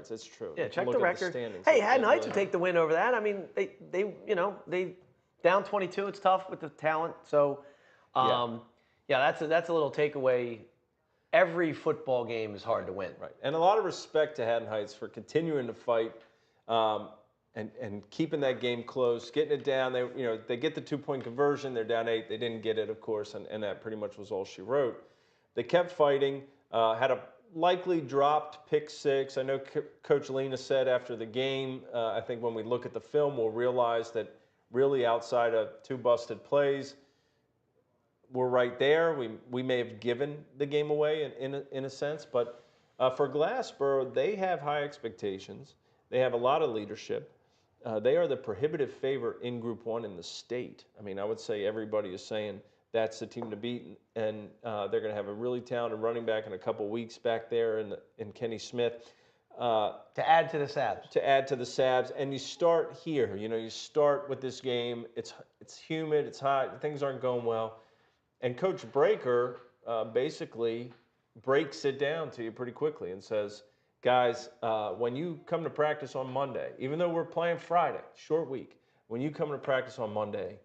records. It's true. Yeah, You can check look the at record. standings. Hey, It Haddon Heights really would take the win over that. I mean, they down 22. It's tough with the talent. So, yeah, that's a little takeaway. Every football game is hard to win. Right, and a lot of respect to Haddon Heights for continuing to fight and keeping that game close, getting it down. They get the 2-point conversion. They're down 8. They didn't get it, of course, and that pretty much was all she wrote. They kept fighting. Had a likely dropped pick 6. I know Coach Lena said after the game, I think when we look at the film, we'll realize that really outside of 2 busted plays, we're right there. We may have given the game away in a sense, but for Glassboro, they have high expectations. They have a lot of leadership. They are the prohibitive favorite in Group 1 in the state. I mean, I would say everybody is saying that's the team to beat, and they're going to have a really talented running back in a couple weeks back there in Kenny Smith. To add to the Sabs. To add to the Sabs, and you start here. You start with this game. It's humid. It's hot. Things aren't going well. And Coach Breaker basically breaks it down to you pretty quickly and says, guys, when you come to practice on Monday, even though we're playing Friday, short week, when you come to practice on Monday,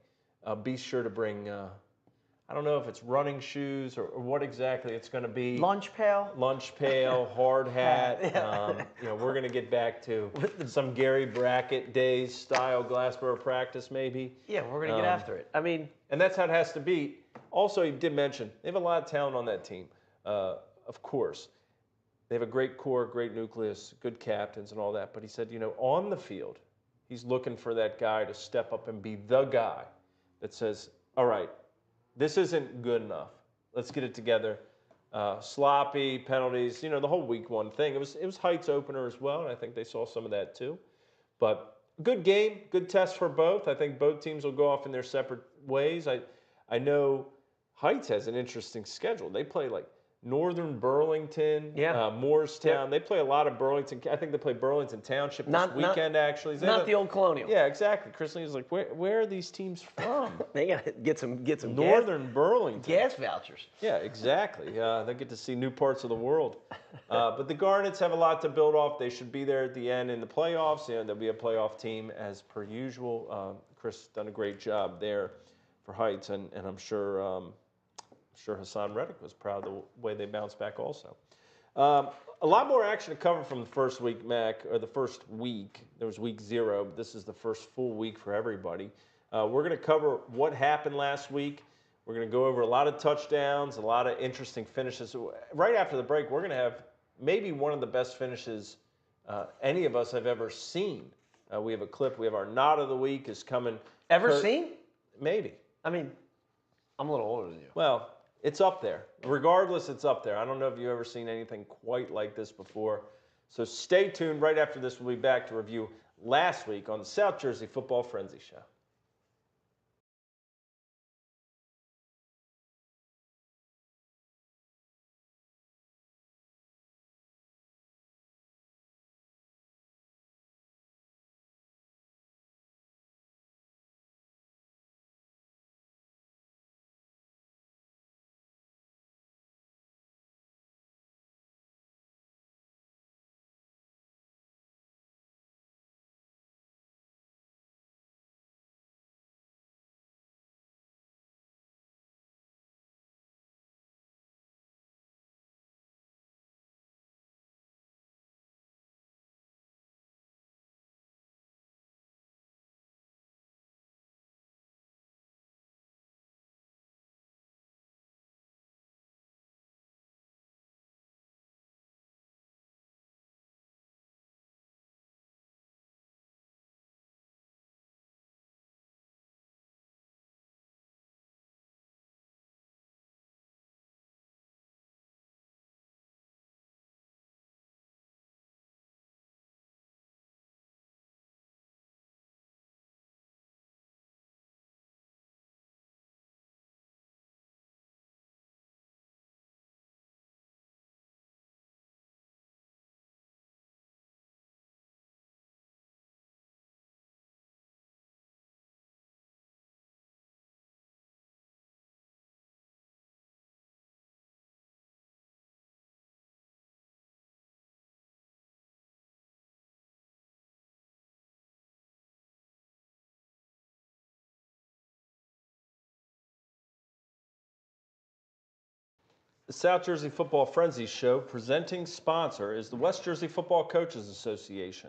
be sure to bring, I don't know if it's running shoes or what exactly it's going to be. Lunch pail, hard hat. Yeah. We're going to get back to some Gary Brackett days style Glassboro practice maybe. Yeah, we're going to get after it. I mean, and that's how it has to be. Also, he did mention they have a lot of talent on that team, of course. They have a great core, great nucleus, good captains and all that. But he said, on the field, he's looking for that guy to step up and be the guy that says, all right, this isn't good enough. Let's get it together. Sloppy, penalties, the whole week 1 thing. It was Heights opener as well, and I think they saw some of that too. But good game, good test for both. I think both teams will go off in their separate ways. I know Heights has an interesting schedule. They play like Northern Burlington, Moorestown. They play a lot of Burlington. I think they play Burlington Township this weekend, actually. Not the old Colonial. Yeah, exactly. Chris Lee's like, where are these teams from? They got to get some Northern Burlington. Gas vouchers. Yeah, exactly. They get to see new parts of the world. But the Garnets have a lot to build off. They should be there at the end in the playoffs. They'll be a playoff team as per usual. Chris done a great job there for Heights, and I'm sure Hassan Reddick was proud of the way they bounced back also. A lot more action to cover from the first week, Mac, or the first week. There was week 0, but this is the first full week for everybody. We're going to cover what happened last week. We're going to go over a lot of touchdowns, a lot of interesting finishes. Right after the break, we're going to have maybe one of the best finishes any of us have ever seen. We have a clip. We have our Nod of the Week is coming. Ever seen? Maybe. I mean, I'm a little older than you. Well, it's up there. Regardless, it's up there. I don't know if you've ever seen anything quite like this before. So stay tuned. Right after this, we'll be back to review last week on the South Jersey Football Frenzy Show. The South Jersey Football Frenzy Show presenting sponsor is the West Jersey Football Coaches Association.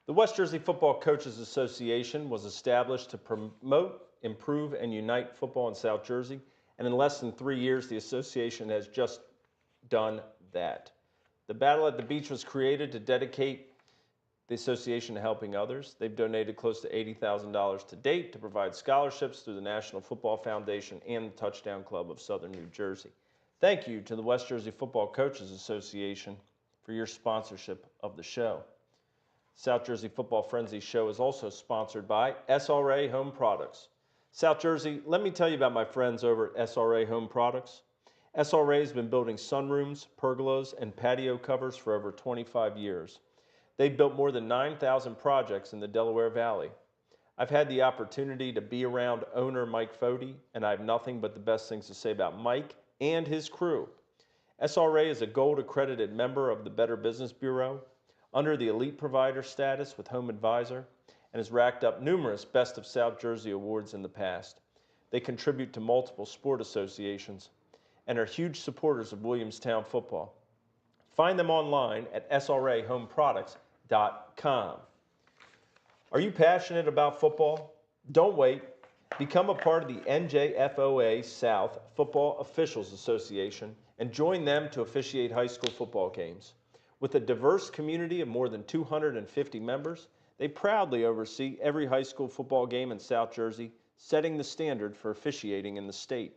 The West Jersey Football Coaches Association was established to promote, improve, and unite football in South Jersey, and in less than 3 years, the association has just done that. The Battle at the Beach was created to dedicate the association to helping others. They've donated close to $80,000 to date to provide scholarships through the National Football Foundation and the Touchdown Club of Southern New Jersey. Thank you to the West Jersey Football Coaches Association for your sponsorship of the show. South Jersey Football Frenzy Show is also sponsored by SRA Home Products. South Jersey, let me tell you about my friends over at SRA Home Products. SRA has been building sunrooms, pergolas, and patio covers for over 25 years. They've built more than 9,000 projects in the Delaware Valley. I've had the opportunity to be around owner Mike Foti, and I have nothing but the best things to say about Mike and his crew. SRA is a gold accredited member of the Better Business Bureau, under the elite provider status with Home Advisor, and has racked up numerous Best of South Jersey awards in the past. They contribute to multiple sport associations and are huge supporters of Williamstown football. Find them online at srahomeproducts.com. Are you passionate about football? Don't wait. Become a part of the NJFOA South Football Officials Association and join them to officiate high school football games. With a diverse community of more than 250 members, they proudly oversee every high school football game in South Jersey, setting the standard for officiating in the state.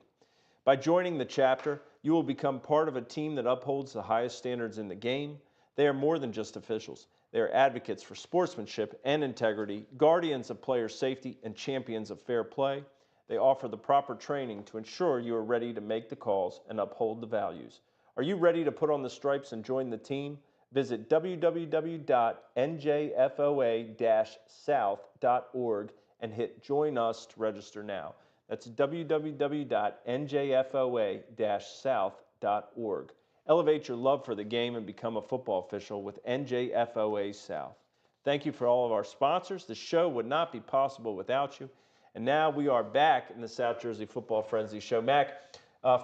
By joining the chapter, you will become part of a team that upholds the highest standards in the game. They are more than just officials. They are advocates for sportsmanship and integrity, guardians of player safety, and champions of fair play. They offer the proper training to ensure you are ready to make the calls and uphold the values. Are you ready to put on the stripes and join the team? Visit www.njfoa-south.org and hit Join Us to register now. That's www.njfoa-south.org. Elevate your love for the game and become a football official with NJFOA South. Thank you for all of our sponsors. The show would not be possible without you. And now we are back in the South Jersey Football Frenzy Show. Mac,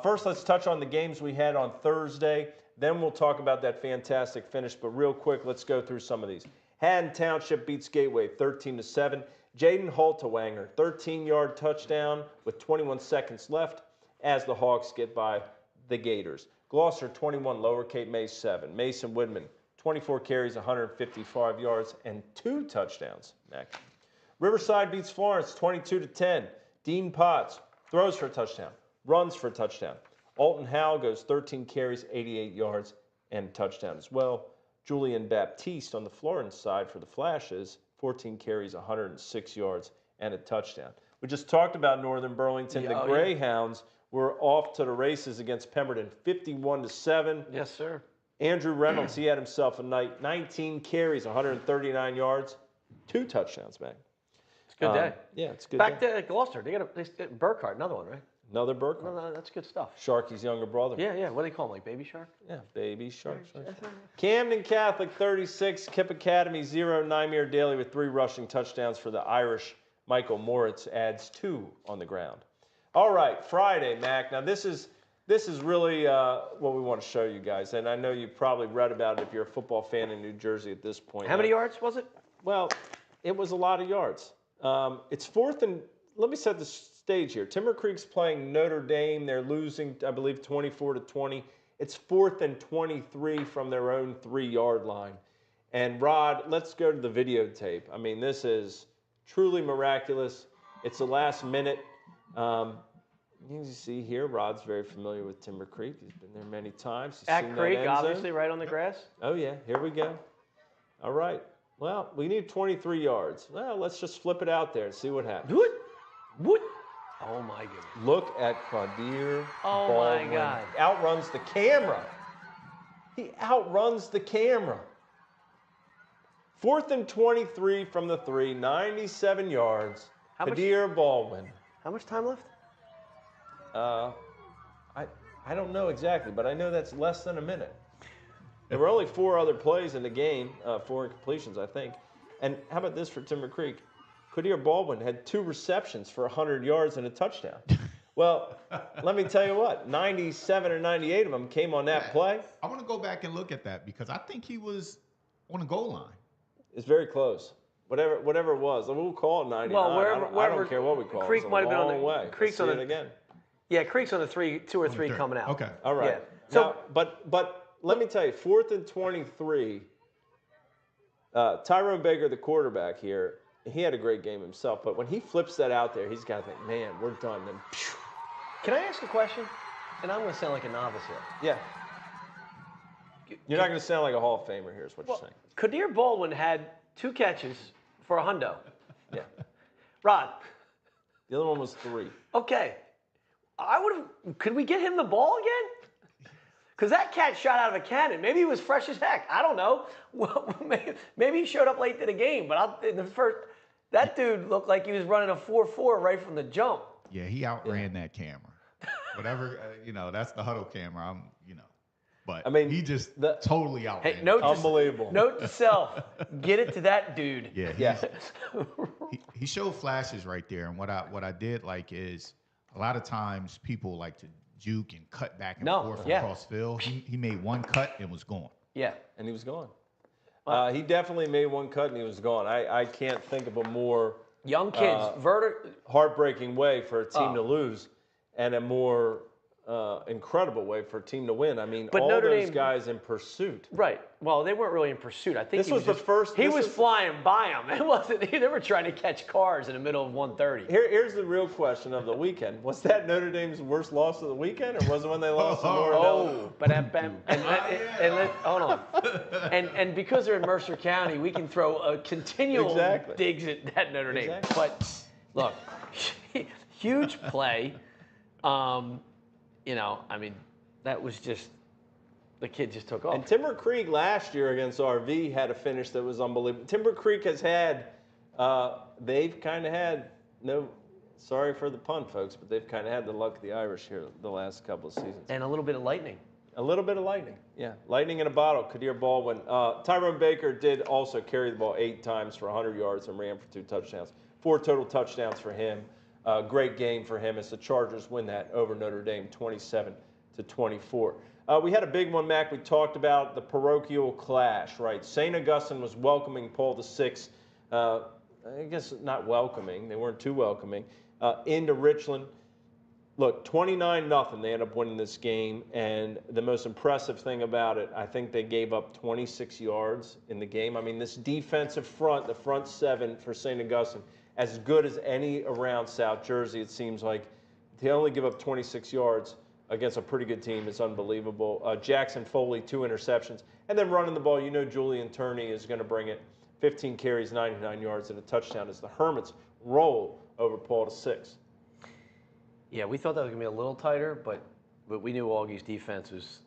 first let's touch on the games we had on Thursday. Then we'll talk about that fantastic finish. But real quick, let's go through some of these. Haddon Township beats Gateway 13-7. Jaden Haltewanger, 13-yard touchdown with 21 seconds left as the Hawks get by the Gators. Gloucester 21, Lower Cape May 7. Mason Woodman, 24 carries, 155 yards, and 2 touchdowns. Next. Riverside beats Florence 22-10. Dean Potts throws for a touchdown, runs for a touchdown. Alton Howell goes 13 carries, 88 yards, and a touchdown as well. Julian Baptiste on the Florence side for the Flashes, 14 carries, 106 yards, and a touchdown. We just talked about Northern Burlington. The Greyhounds were off to the races against Pemberton, 51-7. Yes, sir. Andrew Reynolds, he had himself a night, 19 carries, 139 yards, 2 touchdowns, man. It's a good day. Yeah, it's a good Back day. to Gloucester. They got Burkhardt, another one, right? Another Burkhardt. No, that's good stuff. Sharky's younger brother. Yeah. What do they call him, like Baby Shark? Yeah, Baby Shark. Camden Catholic 36, Kip Academy 0. Nymere Daily with 3 rushing touchdowns for the Irish. Michael Moritz adds 2 on the ground. All right, Friday, Mac. Now this is really what we want to show you guys, and I know you've probably read about it if you're a football fan in New Jersey at this point. How many yards was it? Well, it was a lot of yards. It's 4th and, let me set the stage here. Timber Creek's playing Notre Dame. They're losing, I believe, 24-20. It's 4th and 23 from their own 3-yard line. And Rod, let's go to the videotape. I mean, this is truly miraculous. It's the last minute. You can see here, Rod's very familiar with Timber Creek. He's been there many times. He's At Creek, obviously, right on the grass. Oh, yeah. Here we go. All right. Well, we need 23 yards. Well, let's just flip it out there and see what happens. What? Oh, my goodness. Look at Quadir Baldwin. My God. Outruns the camera. He outruns the camera. 4th and 23 from the 3, 97 yards. Quadir Baldwin. How much time left? I don't know exactly, but I know that's less than a minute. There were only 4 other plays in the game, 4 incompletions, I think. And how about this for Timber Creek? Quadir Baldwin had 2 receptions for 100 yards and a touchdown. Well, let me tell you what, 97 or 98 of them came on that play. I want to go back and look at that because I think he was on the goal line. It's very close. Whatever it was, we'll call it 99. Well, I don't care what we call it. Creek It's a might have been on the long way. Creek's Let's on see it again. Yeah, Creek's on the 2 or 3 third. coming out. Okay. All right. Yeah. So, Now, but let me tell you, 4th and 23. Tyrone Baker, the quarterback here, he had a great game himself. But when he flips that out there, he's got to think, man, we're done. Then, phew. can I ask a question? And I'm going to sound like a novice here. Yeah. You're not going to sound like a Hall of Famer here, is what you're saying. Kadir Baldwin had 2 catches for a hundo. Yeah. Rod, The other one was 3. okay. Could we get him the ball again? Because that cat shot out of a cannon. Maybe he was fresh as heck. I don't know. Well, maybe he showed up late to the game. But that dude looked like he was running a 4.4 right from the jump. Yeah, he outran that camera. Whatever, that's the huddle camera. But I mean, he just totally outran. Hey, Unbelievable. Note to self: get it to that dude. Yeah, he showed flashes right there. And what I did like is a lot of times people like to juke and cut back and forth across field. He made one cut and was gone. Yeah, and he was gone. He definitely made one cut and he was gone. I can't think of a more young kids, heartbreaking way for a team to lose, and a more incredible way for a team to win. I mean, but all Notre those Dame, guys in pursuit. Right. Well, they weren't really in pursuit. I think this was the first. He was flying by them. It wasn't. They were trying to catch cars in the middle of 1:30. Here's the real question of the weekend: was that Notre Dame's worst loss of the weekend, or was it when they lost to Notre Dame? Oh, but hold on. And because they're in Mercer County, we can throw a continual digs at Notre Dame. Exactly. But look, huge play. I mean, that was just the kid just took off. And Timber Creek last year against RV had a finish that was unbelievable. Timber Creek has had, they've kind of had sorry for the pun, folks, but they've kind of had the luck of the Irish here the last couple of seasons. And a little bit of lightning. A little bit of lightning, yeah. Lightning in a bottle. Kadir Baldwin. Tyrone Baker did also carry the ball 8 times for 100 yards and ran for 2 touchdowns. 4 total touchdowns for him. Great game for him as the Chargers win that over Notre Dame 27-24. We had a big one, Mac. We talked about the parochial clash, right? St. Augustine was welcoming Paul VI. I guess not welcoming. They weren't too welcoming. Into Richland. Look, 29-0. They end up winning this game. And the most impressive thing about it, I think they gave up 26 yards in the game. I mean, this defensive front, the front 7 for St. Augustine, as good as any around South Jersey, it seems like. They only give up 26 yards against a pretty good team. It's unbelievable. Jackson Foley, 2 interceptions. And then running the ball, Julian Turney is going to bring it. 15 carries, 99 yards, and a touchdown as the Hermits roll over Paul VI. Yeah, we thought that was going to be a little tighter, but we knew Augie's defense was,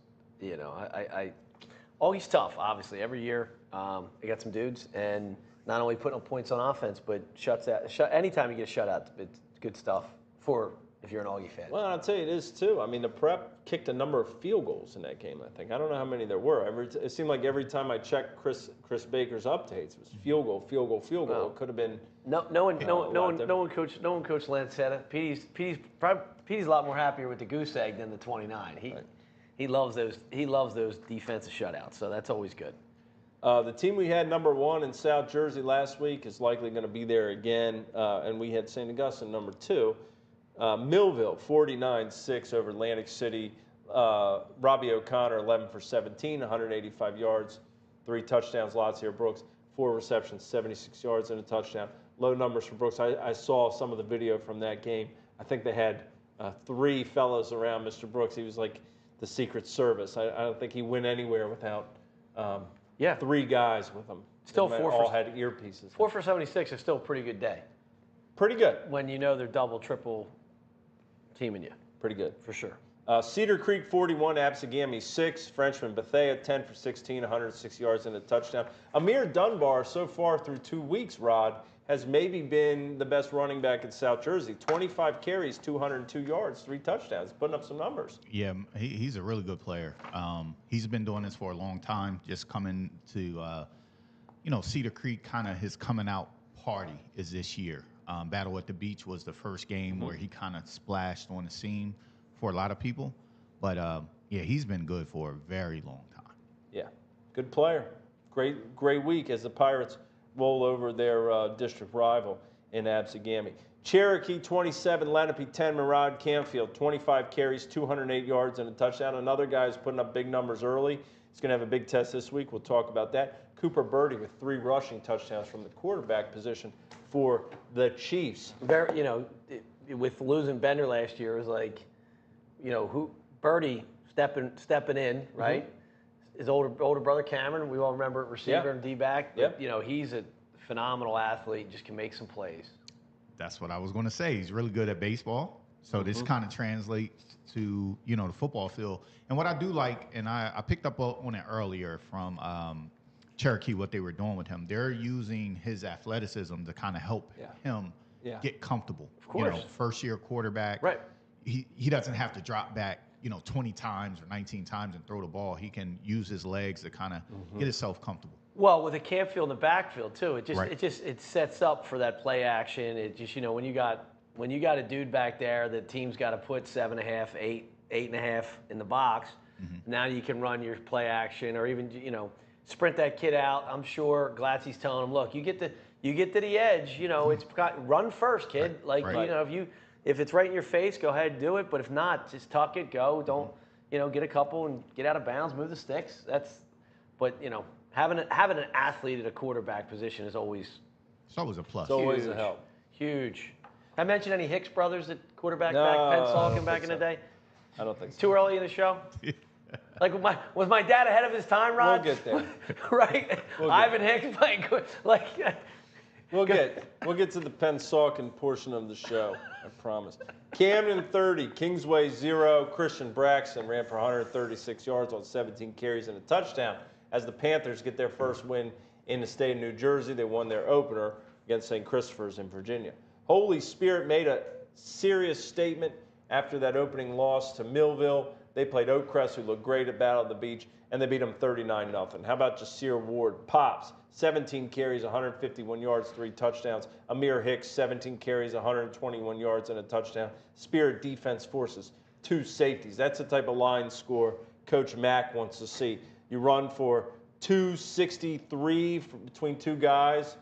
Augie's tough, obviously. Every year, they got some dudes, and not only putting up points on offense, but anytime you get a shutout, it's good stuff if you're an Augie fan. Well, I'll tell you, it is too. I mean, the Prep kicked a number of field goals in that game, I think. I don't know how many there were. It seemed like every time I checked Chris Baker's updates, it was field goal, field goal, field goal. Wow. It could have been. No one coached Lancetta. Petey's a lot more happier with the goose egg than the 29. He loves those defensive shutouts, so that's always good. The team we had number 1 in South Jersey last week is likely going to be there again, and we had St. Augustine number 2. Millville 49-6 over Atlantic City. Robbie O'Connor 11 for 17, 185 yards, 3 touchdowns. Latsier Brooks 4 receptions, 76 yards and a touchdown. Low numbers for Brooks. I saw some of the video from that game. I think they had 3 fellows around Mr. Brooks. He was like the Secret Service. I don't think he went anywhere without 3 guys with him. Still they 4 all had earpieces. 4 for 76 is still a pretty good day. Pretty good. When they're double, triple teaming you. Pretty good. For sure. Cedar Creek 41, Absegami 6, Frenchman Bethea 10 for 16, 106 yards and a touchdown. Amir Dunbar, so far through 2 weeks, Rod, has maybe been the best running back in South Jersey. 25 carries, 202 yards, 3 touchdowns, putting up some numbers. Yeah, he's a really good player. He's been doing this for a long time, just coming to, Cedar Creek, kind of his coming out party is this year. Battle at the Beach was the first game where he kind of splashed on the scene for a lot of people. But yeah, he's been good for a very long time. Yeah, good player. Great week as the Pirates roll over their district rival in Absegami. Cherokee 27, Lenape 10, Murad Canfield 25 carries, 208 yards and a touchdown. Another guy who's putting up big numbers early. He's going to have a big test this week. We'll talk about that. Cooper Birdie with 3 rushing touchdowns from the quarterback position for the Chiefs. Very, with losing Bender last year, it was like, Birdie stepping in, right? Mm-hmm. His older brother Cameron, we all remember at receiver and D-back. Yep. He's a phenomenal athlete, just can make some plays. That's what I was going to say. He's really good at baseball. So this kind of translates to, the football field. And what I do like, and I picked up on it earlier from Cherokee, what they were doing with him. They're using his athleticism to kind of help him get comfortable. Of course. First-year quarterback. Right. He doesn't have to drop back, 20 times or 19 times and throw the ball. He can use his legs to kind of get himself comfortable. Well, with a Canfield in the backfield too, it sets up for that play action. It just when you got a dude back there, the team's got to put 7.5, 8.5 in the box. Now you can run your play action or even sprint that kid out. I'm sure Glatzy's telling him, look, you get to the edge, it's got run first, kid. If it's right in your face, go ahead and do it. But if not, just tuck it, go. Don't get a couple and get out of bounds, move the sticks. Having an athlete at a quarterback position is always a plus. It's always a help. Huge. I mentioned any Hicks brothers at quarterback back Pennsauken back in the day? I don't think so. Too early in the show? Was my dad ahead of his time, Rod? We'll get there. Right? Ivan Hicks playing We'll get to the Pennsauken portion of the show, I promise. Camden 30, Kingsway 0. Christian Braxton ran for 136 yards on 17 carries and a touchdown. As the Panthers get their first win in the state of New Jersey, they won their opener against St. Christopher's in Virginia. Holy Spirit made a serious statement after that opening loss to Millville. They played Oakcrest, who looked great at Battle of the Beach, and they beat them 39-0. How about Jasir Ward? Pops, 17 carries, 151 yards, 3 touchdowns. Amir Hicks, 17 carries, 121 yards, and a touchdown. Spirit defense forces 2 safeties. That's the type of line score Coach Mack wants to see. You run for 263 between 2 guys,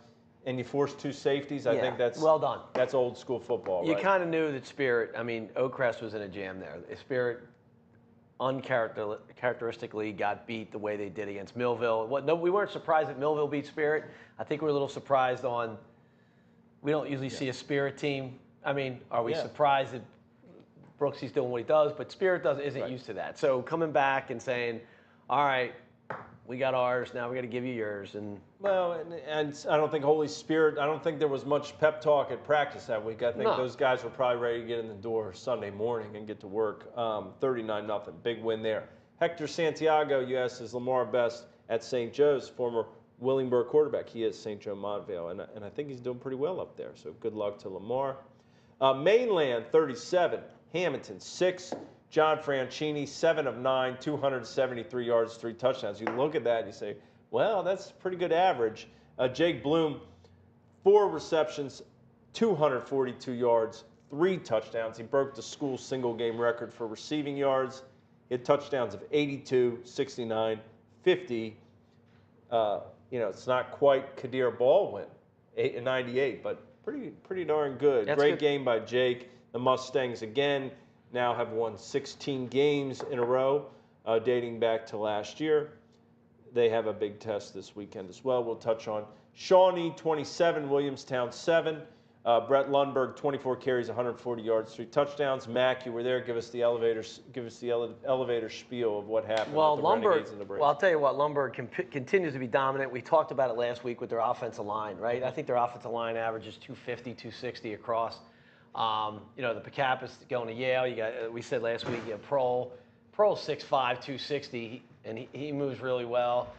and you force 2 safeties. I think that's well done. That's old school football. You kind of knew that Spirit. Oakcrest was in a jam there. Spirit uncharacteristically got beat the way they did against Millville. We weren't surprised that Millville beat Spirit. I think we were a little surprised on. We don't usually see a Spirit team. Are we surprised that Brooksy's doing what he does? But Spirit isn't used to that. So coming back and saying, all right, we got ours, now we got to give you yours. And I don't think Holy Spirit, I don't think there was much pep talk at practice that week. I think those guys were probably ready to get in the door Sunday morning and get to work. 39-0, big win there. Hector Santiago, you asked, is Lamar Best at St. Joe's, former Willingburg quarterback. He is St. Joe Montvale, and I think he's doing pretty well up there, so good luck to Lamar. Mainland, 37, Hamilton, 6, John Franchini, 7 of 9, 273 yards, 3 touchdowns. You look at that and you say, well, that's a pretty good average. Jake Bloom, 4 receptions, 242 yards, 3 touchdowns. He broke the school single-game record for receiving yards. He had touchdowns of 82, 69, 50. It's not quite Kadir Baldwin, 98, but pretty darn good. That's Great good. game by Jake. The Mustangs again now have won 16 games in a row, dating back to last year. They have a big test this weekend as well. We'll touch on Shawnee, 27, Williamstown, 7. Brett Lundberg, 24 carries, 140 yards, 3 touchdowns. Mac, you were there. Give us the elevator spiel of what happened. Well, with the Renegades and the Lundberg. Braves. Well, I'll tell you what. Lundberg continues to be dominant. We talked about it last week with their offensive line, right? I think their offensive line averages 250, 260 across. The Pecapas going to Yale. You got. We said last week. You have Prohl. Prohl's 6'5", 260, and he moves really well.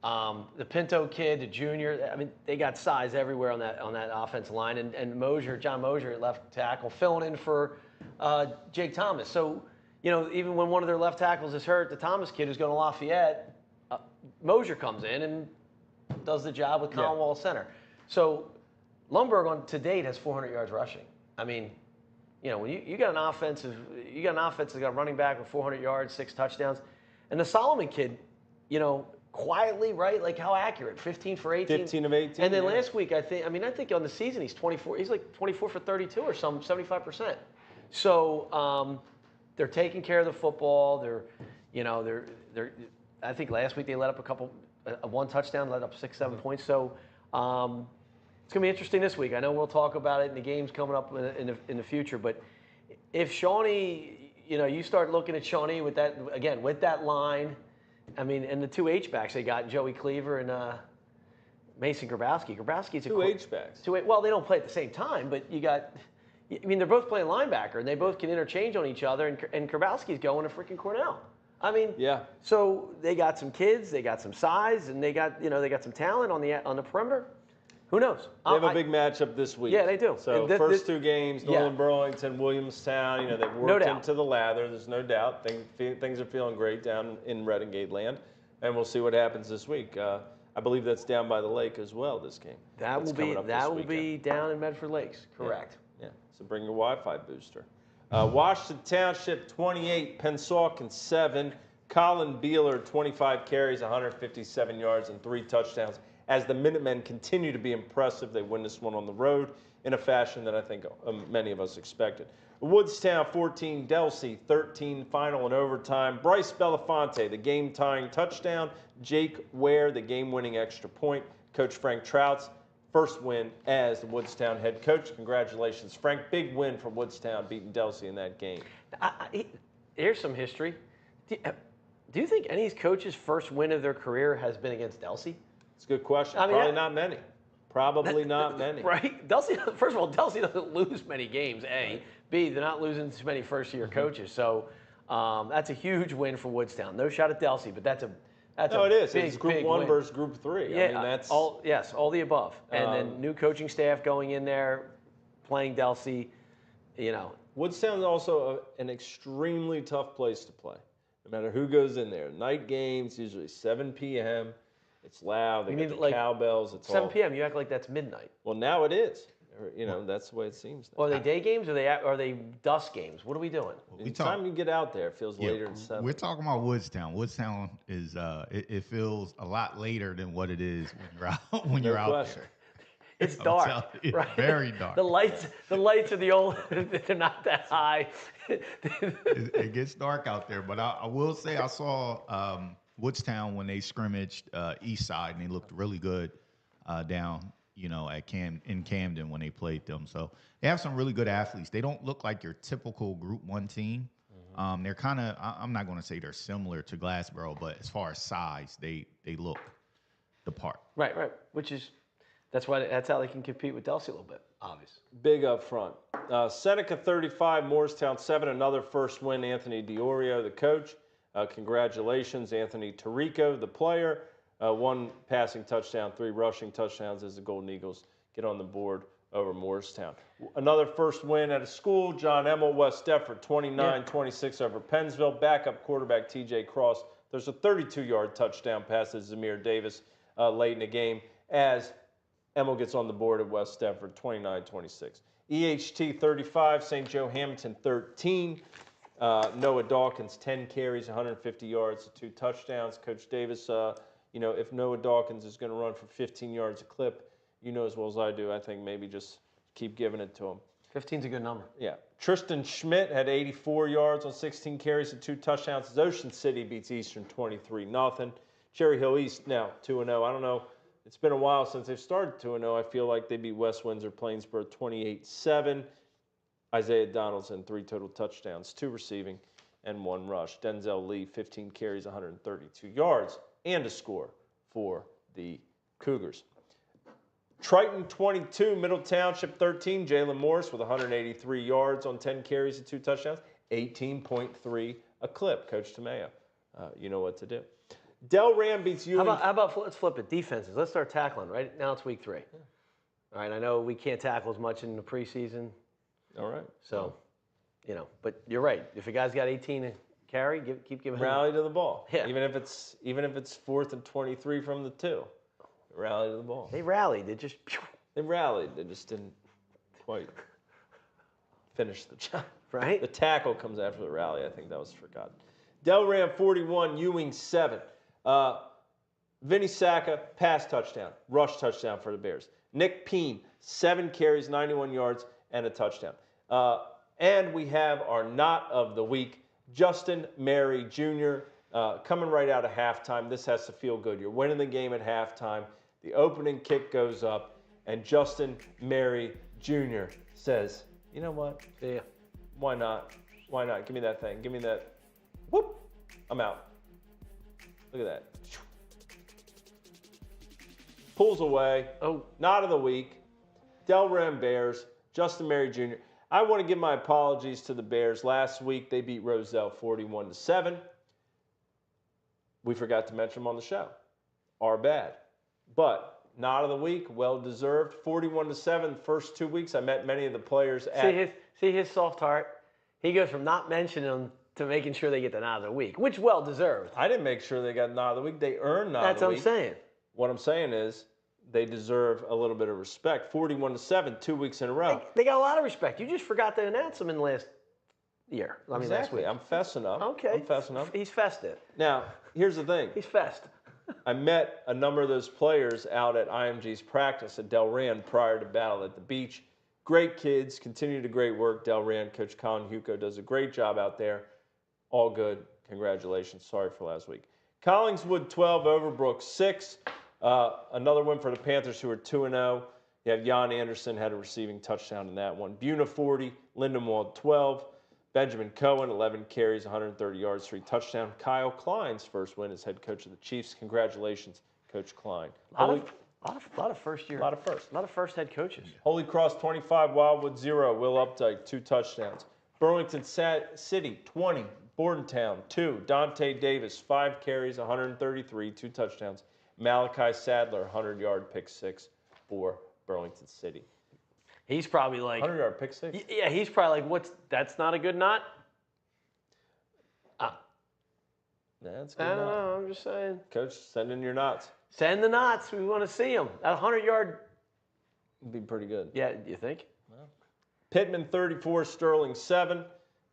The Pinto kid, the junior, they got size everywhere on that offensive line. And Mosier, John Mosier at left tackle, filling in for Jake Thomas. So, even when one of their left tackles is hurt, the Thomas kid who's going to Lafayette, Mosier comes in and does the job with Commonwealth Center. So Lundberg to date has 400 yards rushing. I mean, when you got an offense that's got a running back with 400 yards, 6 touchdowns, and the Solomon kid, quietly, right? Like how accurate? 15 for 18. 15 of 18. And then last week, I think on the season he's 24. He's like 24 for 32 or some 75%. So they're taking care of the football. They're I think last week they let up one touchdown, let up 6-7 points. So it's gonna be interesting this week. I know we'll talk about it in the games coming up in the future. But if Shawnee, you start looking at Shawnee with that line. I mean, and the 2 H-backs they got, Joey Cleaver and Mason Grabowski. Grabowski's two H-backs. Well, they don't play at the same time, but they're both playing linebacker, and they both can interchange on each other, and Grabowski's going to freaking Cornell. I mean, yeah. So they got some kids, they got some size, and they got some talent on the perimeter. Who knows? They have a big matchup this week. Yeah, they do. So first 2 games, Northern Burlington, Williamstown. They've worked into the lather. There's no doubt. Things are feeling great down in Red and Gate land, and we'll see what happens this week. I believe that's down by the lake as well. This game. That will be down in Medford Lakes. Correct. Yeah. So bring your Wi-Fi booster. Washington Township 28, Pennsauken 7. Colin Beeler 25 carries, 157 yards, and 3 touchdowns. As the Minutemen continue to be impressive, they win this one on the road in a fashion that I think many of us expected. Woodstown 14, Delsey 13, final and overtime. Bryce Belafonte, the game-tying touchdown. Jake Ware, the game-winning extra point. Coach Frank Trout's first win as the Woodstown head coach. Congratulations, Frank. Big win for Woodstown, beating Delsey in that game. Here's some history. Do you think any of these coaches' first win of their career has been against Delsey? It's a good question. Probably not many. Probably not many. Right? Delsey, first of all, Delsey doesn't lose many games, A. Right. B, they're not losing too many first-year coaches. So that's a huge win for Woodstown. No shot at Delsey, but that's a it is. Big, it's Group 1 versus Group 3. Yeah, I mean, that's all the above. And then new coaching staff going in there, playing Delsey, Woodstown is also an extremely tough place to play. No matter who goes in there. Night games, usually 7 p.m. It's loud. They got the cowbells. It's 7 p.m. You act like that's midnight. Well, now it is. That's the way it seems. Well, are they day games or are they dusk games? What are we doing? Well, time you get out there, it feels later than 7. We're talking about Woodstown. Woodstown is it feels a lot later than what it is when you're out there. It's dark, it's right? Very dark. The lights are the old. They're not that high. It gets dark out there, but I will say I saw Woodstown when they scrimmaged East Side, and they looked really good down, at in Camden when they played them. So they have some really good athletes. They don't look like your typical Group 1 team. Mm-hmm. They're kind of. I'm not going to say they're similar to Glassboro, but as far as size, they look the part. Right. That's how they can compete with Delsey a little bit, obviously. Big up front. Seneca 35, Morristown 7, another first win. Anthony Diorio, the coach. Congratulations, Anthony Tirico, the player. 1 passing touchdown, 3 rushing touchdowns as the Golden Eagles get on the board over Morristown. Another first win at a school. John Emmel, West Deptford, 29-26 over Pennsville. Backup quarterback T.J. Cross. There's a 32-yard touchdown pass to Zamir Davis late in the game as Emmel gets on the board at West Deptford, 29-26. EHT 35, St. Joe Hamilton 13. Noah Dawkins, 10 carries, 150 yards, 2 touchdowns. Coach Davis, if Noah Dawkins is going to run for 15 yards a clip, as well as I do, I think maybe just keep giving it to him. 15's a good number. Yeah. Tristan Schmidt had 84 yards on 16 carries and 2 touchdowns. As Ocean City beats Eastern 23-0. Cherry Hill East now 2-0. I don't know. It's been a while since they've started 2-0. I feel like they beat West Windsor Plainsboro 28-7. Isaiah Donaldson, 3 total touchdowns, 2 receiving, and 1 rush. Denzel Lee, 15 carries, 132 yards, and a score for the Cougars. Triton 22, Middle Township 13. Jalen Morris with 183 yards on 10 carries and 2 touchdowns, 18.3 a clip. Coach Tomeo, you know what to do. Del Ram beats you. How about let's flip it. Defenses. Let's start tackling. Right now it's week 3. Yeah. All right. I know we can't tackle as much in the preseason. All right. So, but you're right. If a guy's got 18 to carry, keep giving him. Rally to the ball. Yeah. Even if it's 4th and 23 from the 2, rally to the ball. They rallied. They just They rallied. They just didn't quite finish the job. Right? The tackle comes after the rally. I think that was forgotten. Delran 41, Ewing 7. Vinny Sacca, pass touchdown, rush touchdown for the Bears. Nick Peen, 7 carries, 91 yards, and a touchdown. And we have our not of the week, Justin Mary Jr., coming right out of halftime. This has to feel good. You're winning the game at halftime. The opening kick goes up, and Justin Mary Jr. says, you know what? Yeah. Why not? Why not? Give me that thing. Give me that. Whoop. I'm out. Look at that. Pulls away. Oh. Not of the week. Delran Bears. Justin Mary Jr. I want to give my apologies to the Bears. Last week they beat Roselle 41-7. We forgot to mention them on the show. Our bad. But not of the week, well deserved. 41-7. First 2 weeks, I met many of the players at. See his soft heart. He goes from not mentioning them to making sure they get the nod of the week, which well deserved. I didn't make sure they got nod of the week. They earned nod That's of the what I'm week. saying. What I'm saying is they deserve a little bit of respect. 41-7, 2 weeks in a row. They got a lot of respect. You just forgot to announce them in the last year. Last Exactly. week. I'm fessing up. Okay. I'm fessing up. He's fested. Now, here's the thing. He's fest. I met a number of those players out at IMG's practice at Delran prior to Battle at the Beach. Great kids, continue to great work. Delran, Coach Colin Huco does a great job out there. All good. Congratulations. Sorry for last week. Collingswood 12, Overbrook 6. Another win for the Panthers, who are 2-0. You have Jan Anderson had a receiving touchdown in that one. Buna 40, Lindenwald 12. Benjamin Cohen, 11 carries, 130 yards, 3 touchdowns. Kyle Klein's first win as head coach of the Chiefs. Congratulations, Coach Klein. A lot of first year. A lot of first. A lot of first head coaches. Holy Cross 25, Wildwood 0. Will Updike 2 touchdowns. Burlington City 20, Bordentown 2. Dante Davis 5 carries, 133, 2 touchdowns. Malachi Sadler 100-yard pick 6 for Burlington City. He's probably like 100-yard pick 6. Yeah, he's probably like, that's not a good knot. That's good. I don't know. I'm just saying. Coach, send in your knots. Send the knots. We want to see them. That 100-yard. Would be pretty good. Yeah, you think? Pittman 34, Sterling 7.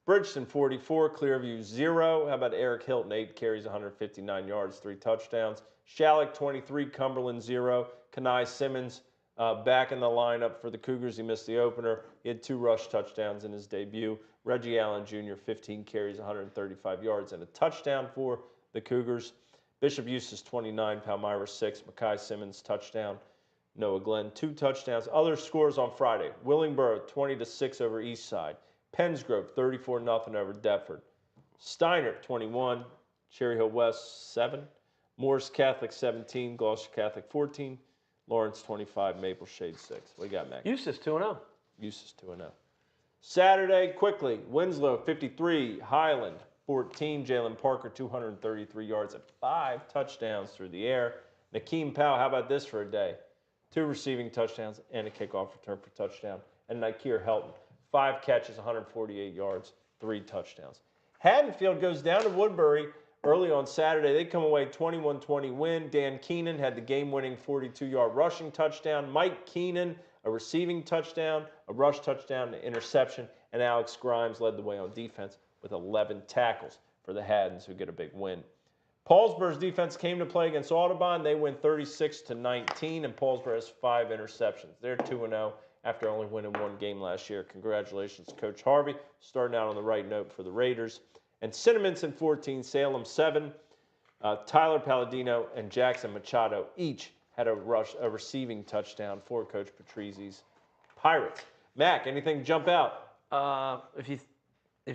Bridgeton 44, Clearview 0. How about Eric Hilton, 8 carries, 159 yards, 3 touchdowns. Shalleck 23, Cumberland 0. Kenai Simmons back in the lineup for the Cougars. He missed the opener. He had 2 rush touchdowns in his debut. Reggie Allen Jr., 15 carries, 135 yards, and a touchdown for the Cougars. Bishop Eustace 29, Palmyra 6. Mackay Simmons touchdown. Noah Glenn 2 touchdowns. Other scores on Friday. Willingboro 20-6 over Eastside. Pensgrove 34-0 over Deptford. Steiner 21. Cherry Hill West 7. Morris Catholic 17. Gloucester Catholic 14. Lawrence 25. Maple Shade 6. What do you got, Mac? Eustace 2-0. Eustace 2-0. Saturday, quickly. Winslow 53. Highland 14. Jalen Parker 233 yards and 5 touchdowns through the air. Nakeem Powell, how about this for a day? 2 receiving touchdowns and a kickoff return for touchdown. And Nikir Helton, 5 catches, 148 yards, 3 touchdowns. Haddonfield goes down to Woodbury early on Saturday. They come away 21-20 win. Dan Keenan had the game-winning 42-yard rushing touchdown. Mike Keenan, a receiving touchdown, a rush touchdown, an interception, and Alex Grimes led the way on defense with 11 tackles for the Haddons, who get a big win. Paulsborough's defense came to play against Audubon. They win 36-19, and Paulsboro has 5 interceptions. They're 2-0 after only winning 1 game last year. Congratulations, Coach Harvey, starting out on the right note for the Raiders. And Cinnaminson 14, Salem 7. Tyler Palladino and Jackson Machado each had a receiving touchdown for Coach Patrizzi's Pirates. Mac, anything jump out? If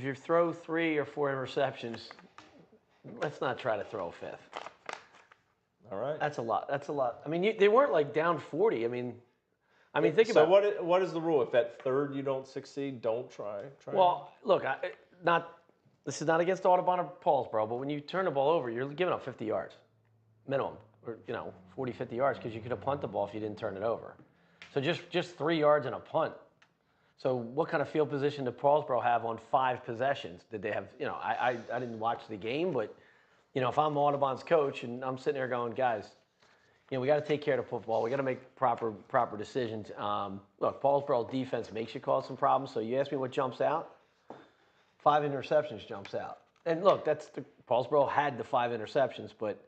you throw 3 or 4 interceptions, let's not try to throw a 5th. All right. That's a lot. That's a lot. I mean, they weren't like down 40. I mean, think about. So what is the rule? If at third you don't succeed, don't try. Well, look, this is not against Audubon or Paulsboro, but when you turn the ball over, you're giving up 50 yards minimum, or 40, 50 yards, because you could have punted the ball if you didn't turn it over. So just 3 yards and a punt. So what kind of field position did Paulsboro have on 5 possessions? Did they have, I didn't watch the game, but, if I'm Audubon's coach and I'm sitting there going, guys, we got to take care of the football. We got to make proper decisions. Look, Paulsboro defense makes you cause some problems. So you ask me what jumps out? 5 interceptions jumps out. And look, Paulsboro had the 5 interceptions, but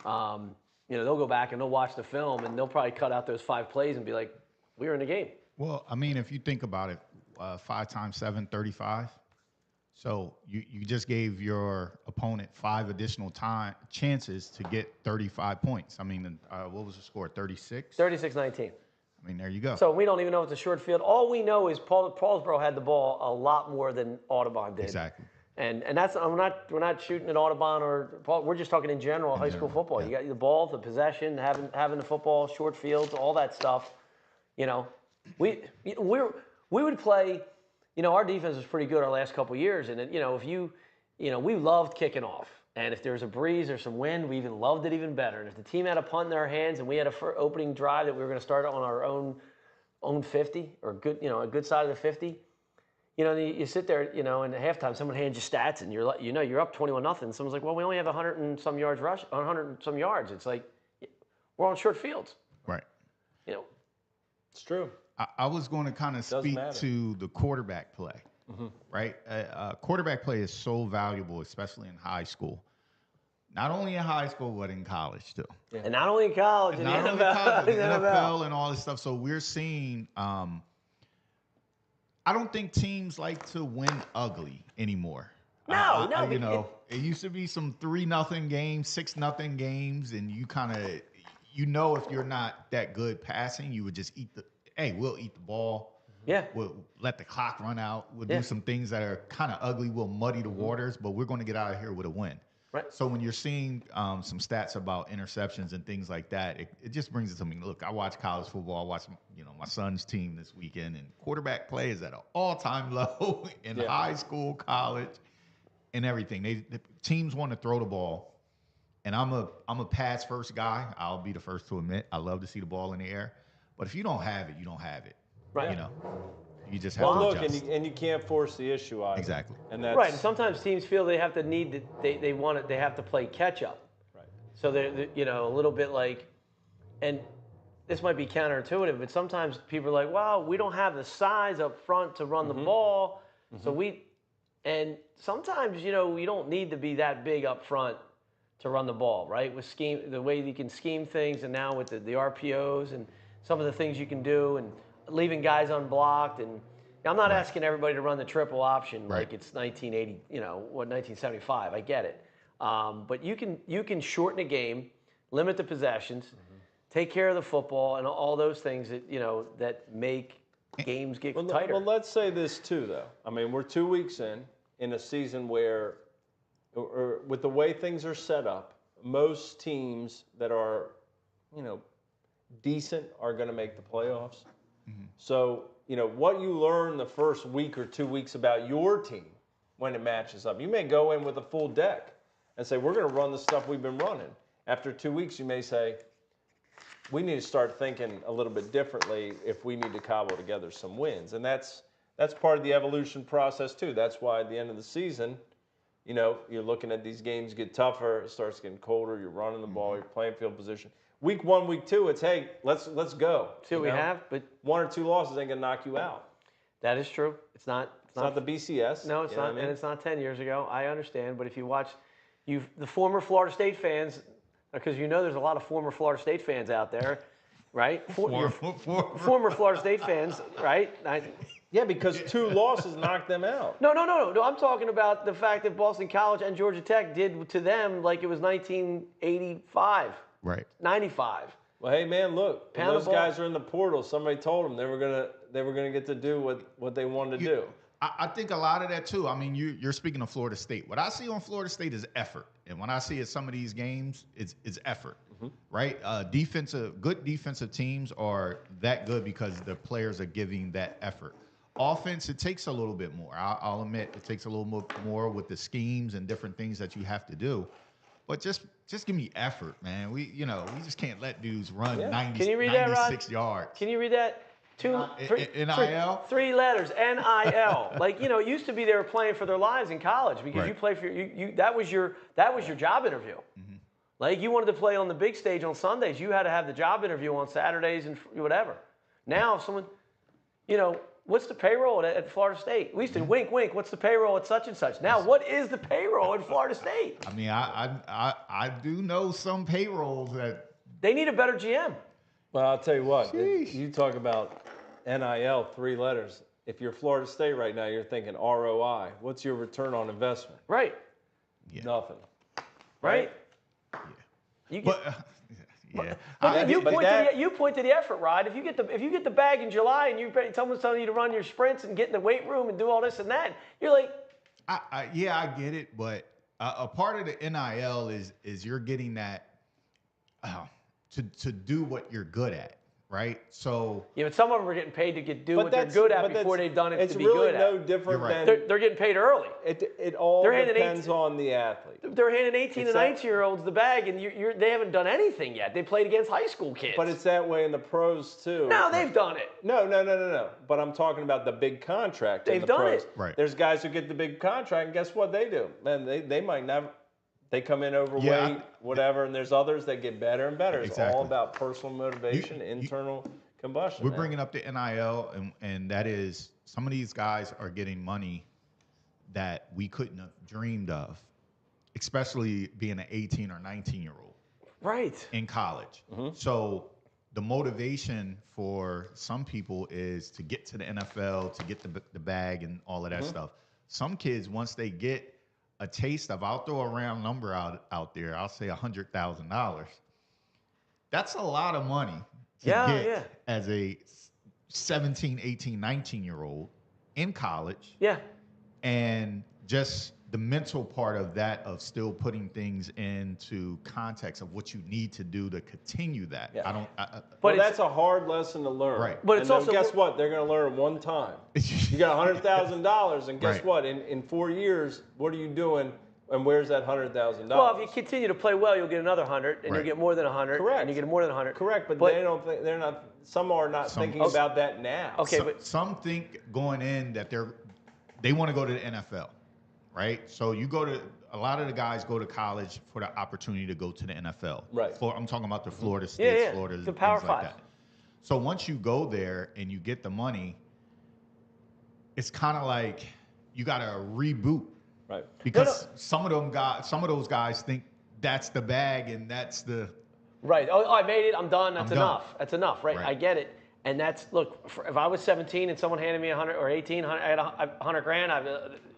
they'll go back and they'll watch the film and they'll probably cut out those 5 plays and be like, we were in the game. Well, I mean, if you think about it, 5 times 7, 35. So you just gave your opponent 5 additional chances to get 35 points. I mean, what was the score? 36? 36-19. I mean, there you go. So we don't even know it's a short field. All we know is Paulsboro had the ball a lot more than Audubon did. Exactly. And that's we're not shooting at Audubon or Paul. We're just talking in general high school football. Yeah. You got the ball, the possession, having the football, short fields, all that stuff. We would play. Our defense was pretty good our last couple of years, and we loved kicking off. And if there was a breeze or some wind, we even loved it even better. And if the team had a punt in their hands and we had a opening drive that we were going to start on our own 50 or a good side of the 50, you sit there, and at halftime someone hands you stats and you're up 21-0. Someone's like, well, we only have 100 and some yards rush, 100 and some yards. It's like we're on short fields. Right. It's true. I was going to kind of speak to the quarterback play, right? Quarterback play is so valuable, especially in high school. Not only in high school, but in college too. Yeah. And not only in college, in the NFL. The NFL and all this stuff. So we're seeing, I don't think teams like to win ugly anymore. No. It used to be some 3-0 games, 6-0 games, and you kind of, if you're not that good passing, you would just we'll eat the ball. Yeah. We'll let the clock run out. We'll do some things that are kind of ugly. We'll muddy the waters, but we're going to get out of here with a win. Right. So when you're seeing some stats about interceptions and things like that, it just brings it to me. Look, I watch college football. I watch, my son's team this weekend, and quarterback play is at an all-time low in high school, college, and everything. The teams want to throw the ball, and I'm a pass-first guy. I'll be the first to admit I love to see the ball in the air. But if you don't have it, you don't have it. Right. You just have to adjust. and you can't force the issue either. Exactly. And that's right. And sometimes teams feel they have to they have to play catch up. Right. So they're a little bit like, and this might be counterintuitive, but sometimes people are like, well, we don't have the size up front to run the ball, so and sometimes you don't need to be that big up front to run the ball, right? With the way you can scheme things, and now with the RPOs and some of the things you can do, and leaving guys unblocked. And I'm not asking everybody to run the triple option like it's 1980, 1975. I get it, but you can shorten a game, limit the possessions, take care of the football, and all those things that that make games get tighter. Well, let's say this too, though. I mean, we're 2 weeks in a season where, or with the way things are set up, most teams that are, decent are going to make the playoffs. So, what you learn the first week or 2 weeks about your team when it matches up, you may go in with a full deck and say, we're going to run the stuff we've been running. After 2 weeks, you may say, we need to start thinking a little bit differently if we need to cobble together some wins. And that's part of the evolution process too. That's why at the end of the season, you're looking at these games get tougher, it starts getting colder, you're running the ball, you're playing field position. Week 1, week 2, it's, hey, let's go. See what we have, but 1 or 2 losses ain't gonna knock you out. That is true. It's not the BCS. No, it's not, and it's not 10 years ago. I understand, but if you watch, the former Florida State fans, because there's a lot of former Florida State fans out there, right? Former Florida State fans, right? Yeah, because 2 losses knocked them out. No. I'm talking about the fact that Boston College and Georgia Tech did to them like it was 1985. Right. 95. Well, hey man, look, when those guys are in the portal, somebody told them they were gonna get to do what they wanted to do. I think a lot of that too. I mean, you're speaking of Florida State. What I see on Florida State is effort, and when I see at some of these games, it's effort, right? Good defensive teams are that good because the players are giving that effort. Offense, it takes a little bit more. I'll admit it takes a little more with the schemes and different things that you have to do. But just give me effort, man. We just can't let dudes run 96 yards. Can you read that? NIL? 3 letters, NIL. Like, it used to be they were playing for their lives in college because you play for that was your job interview. Like, you wanted to play on the big stage on Sundays, you had to have the job interview on Saturdays and whatever. Now, if someone, what's the payroll at Florida State? We used to wink, wink, what's the payroll at such and such? Now, what is the payroll at Florida State? I mean, I do know some payrolls that. They need a better GM. Well, I'll tell you what, Sheesh. you talk about NIL, 3 letters. If you're Florida State right now, you're thinking ROI. What's your return on investment? Right. Yeah. Nothing. Right? Yeah. You get, But yeah. but you but point to the effort, Rod. If you get the bag in July and someone's telling you to run your sprints and get in the weight room and do all this and that, you're like, I get it, but a part of the NIL is you're getting that to do what you're good at, right? So yeah, but some of them are getting paid to do But what they're that's- good at but before that's- they've done it it's to be really good no at. different You're right. than They're getting paid early. it all They're handing depends on the athlete. They're handing 18 It's and that- 19-year-olds the bag, and they haven't done anything yet. They played against high school kids. But it's that way in the pros too. no, they've done it. No. But I'm talking about the big contract. in They've the done pros. it. Right. There's guys who get the big contract, and guess what they do? Man, they might never. They come in overweight, Yeah, whatever, and there's others that get better and better. It's Exactly. all about personal motivation, internal combustion. we're man. bringing up the NIL, and that is some of these guys are getting money that we couldn't have dreamed of, especially being an 18 or 19-year-old Right. in college. Mm-hmm. So the motivation for some people is to get to the NFL, to get the bag and all of that stuff. Some kids, once they get a taste of, I'll throw a round number out there, I'll say $100,000. That's a lot of money to get as a 17, 18, 19-year-old in college. Yeah. And just the mental part of that, of still putting things into context of what you need to do to continue that. Yeah. But Well, it's- that's a hard lesson to learn. Right. But it's and then also- guess what? They're going to learn it one time. You got $100,000, and guess Right. what? In 4 years, what are you doing? And where's that $100,000? Well, if you continue to play well, you'll get another 100, and you'll Right. get more than 100, Correct. and you get more than 100. Correct, but they don't think they're not. Some are not thinking about that now. Okay, some, but some think going in that they want to go to the NFL, right? So a lot of the guys go to college for the opportunity to go to the NFL. Right. I'm talking about the Florida States, yeah. Florida, The Power things like Five. that. So once you go there and you get the money, it's kind of like you got to reboot. Right. Because some of those guys think that's the bag and that's the. right. Oh, I made it. I'm done. That's I'm done. enough. That's enough. Right. Right. I get it. And that's if I was 17 and someone handed me 100 or 18, I had 100 grand.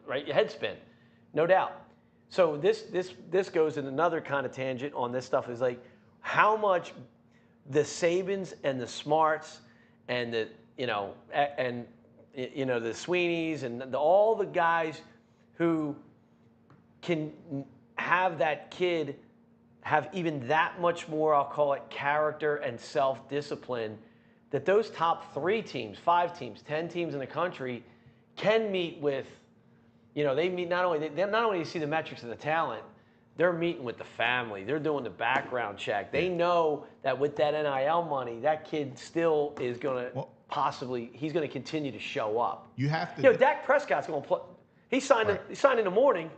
Right. Your head spin, no doubt. So this goes in another kind of tangent on this stuff is like how much the Sabins and the Smarts and the the Sweeneys and all the guys who can have that kid have even that much more, I'll call it, character and self-discipline, that those top 3 teams, 5 teams, 10 teams in the country can meet with, they meet not only do you see the metrics of the talent, they're meeting with the family. They're doing the background check. They know that with that NIL money, that kid still is going to he's going to continue to show up. You have to. Dak Prescott's going to play. He signed in the morning.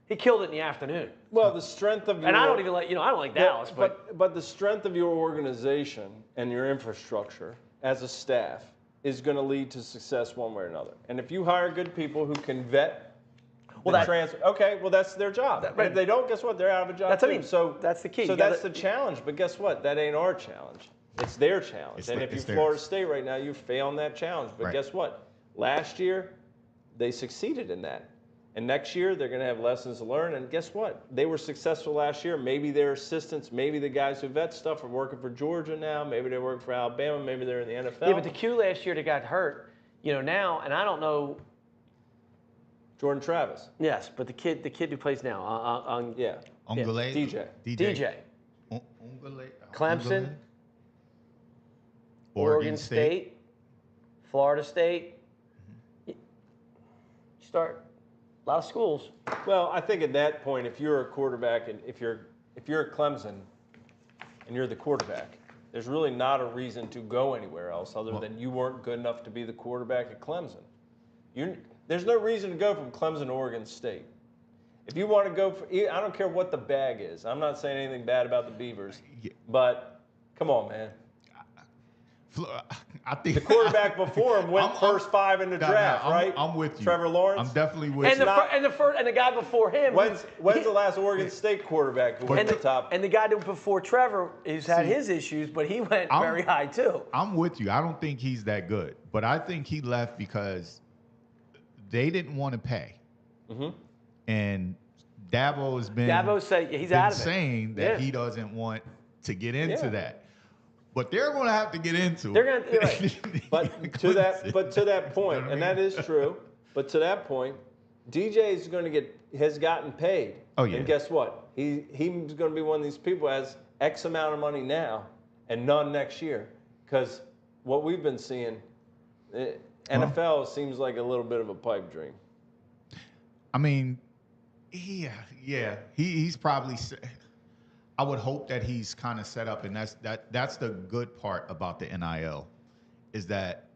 He killed it in the afternoon. Well, the strength of your And I don't even like, I don't like Dallas, but the strength of your organization and your infrastructure as a staff is going to lead to success one way or another. And if you hire good people who can vet transfer, okay, well that's their job. And if they don't, guess what? They're out of a job That's too. what I mean. So That's the key. So You gotta- that's the challenge. But guess what? That ain't our challenge. It's their challenge. And if you're Florida State right now, you fail in that challenge. But guess what? Last year, they succeeded in that. And next year, they're going to have lessons to learn. And guess what? They were successful last year. Maybe their assistants, maybe the guys who vet stuff are working for Georgia now. Maybe they work for Alabama. Maybe they're in the NFL. Yeah, but the Q last year that got hurt, now, and I don't know. Jordan Travis. Yes, but the kid who plays now. Yeah. Ungale, DJ. DJ. Ungale, Clemson. Oregon State. Florida State. You start a lot of schools. Well, I think at that point, if you're a quarterback and if you're at Clemson and you're the quarterback, there's really not a reason to go anywhere else other than you weren't good enough to be the quarterback at Clemson. There's no reason to go from Clemson to Oregon State. If you want to go for, I don't care what the bag is. I'm not saying anything bad about the Beavers, but come on, man. I think the quarterback before him went first 5 in the draft, right? I'm with you. Trevor Lawrence. I'm definitely with you. And the guy before him. When's the last Oregon State quarterback who went to the top? And the guy before Trevor has had his issues, but he went very high too. I'm with you. I don't think he's that good, but I think he left because they didn't want to pay. Mm-hmm. And Dabo has been said he's out of it, saying that he doesn't want to get into that. But they're going to have to get into it. They're going to, right. But to that point, you know and that is true. But to that point, DJ is going to has gotten paid. Oh yeah. And guess what? He's going to be one of these people who has X amount of money now and none next year. Because what we've been seeing, NFL seems like a little bit of a pipe dream. I mean, yeah. He's probably. I would hope that he's kind of set up, and that's the good part about the NIL, is that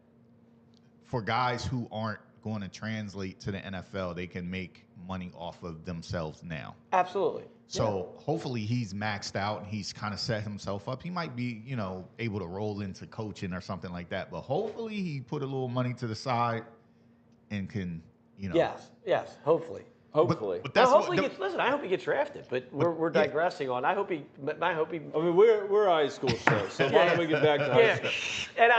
for guys who aren't going to translate to the NFL, they can make money off of themselves now. Absolutely. So hopefully he's maxed out and he's kind of set himself up. He might be, able to roll into coaching or something like that, but hopefully he put a little money to the side and can, Yes, hopefully. Hopefully. But that's listen, I hope he gets drafted, but we're digressing on. I hope he. I mean, we're a high school show, so why don't we get back to high school? And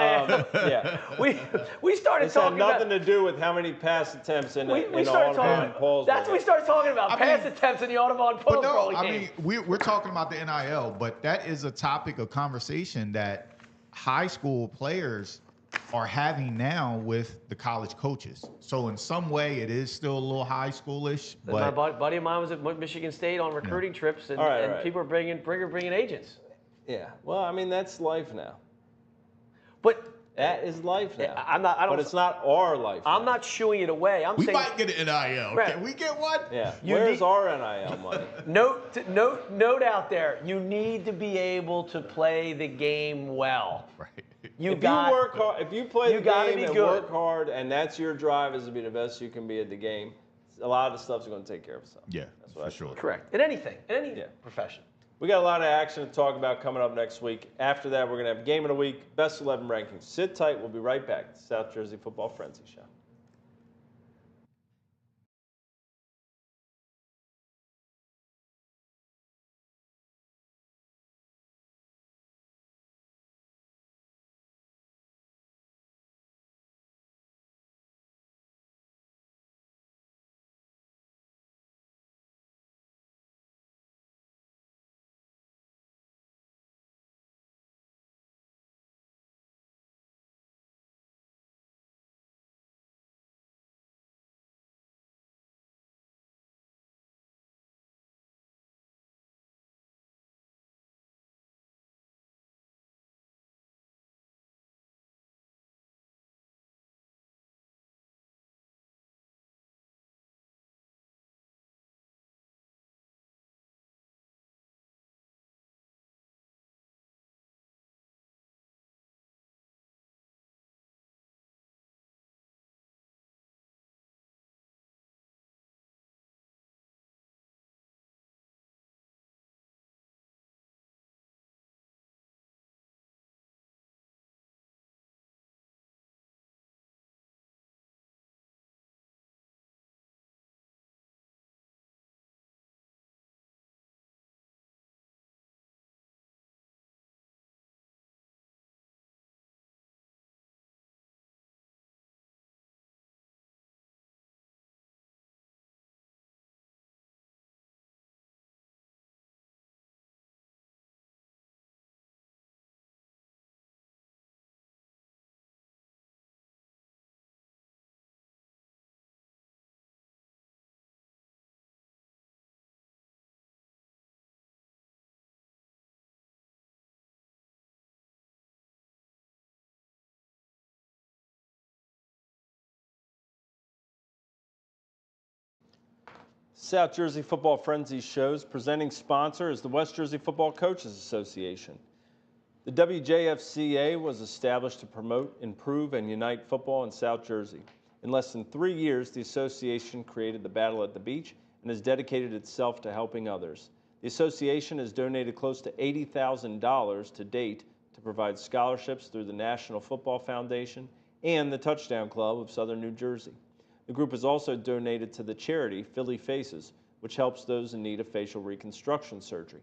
we started this talking had nothing to do with how many pass attempts in we started Audubon Pauls. That's what we started talking about. Pass attempts in the Audubon Pauls. But no, I mean, we're talking about the NIL, but that is a topic of conversation that high school players are having now with the college coaches. So in some way, it is still a little high schoolish. But my buddy of mine was at Michigan State on recruiting trips, and people are bringing agents. Yeah. Well, I mean, that's life now. But that is life now. But it's not our life. I'm not shooing it away. We might get an NIL. Right. Can we get one? Yeah. Where's our NIL money? Note out there. You need to be able to play the game well. Right. If you work hard, if you play the game and work hard, and that's your drive is to be the best you can be at the game, a lot of the stuff's going to take care of itself. Yeah, that's what sure. Correct. In any profession. We got a lot of action to talk about coming up next week. After that, we're going to have Game of the Week, Best 11 rankings. Sit tight. We'll be right back. The South Jersey Football Frenzy Show. South Jersey Football Frenzy shows presenting sponsor is the West Jersey Football Coaches Association. The WJFCA was established to promote, improve, and unite football in South Jersey. In less than 3 years, the association created the Battle at the Beach and has dedicated itself to helping others. The association has donated close to $80,000 to date to provide scholarships through the National Football Foundation and the Touchdown Club of Southern New Jersey. The group has also donated to the charity Philly Faces, which helps those in need of facial reconstruction surgery.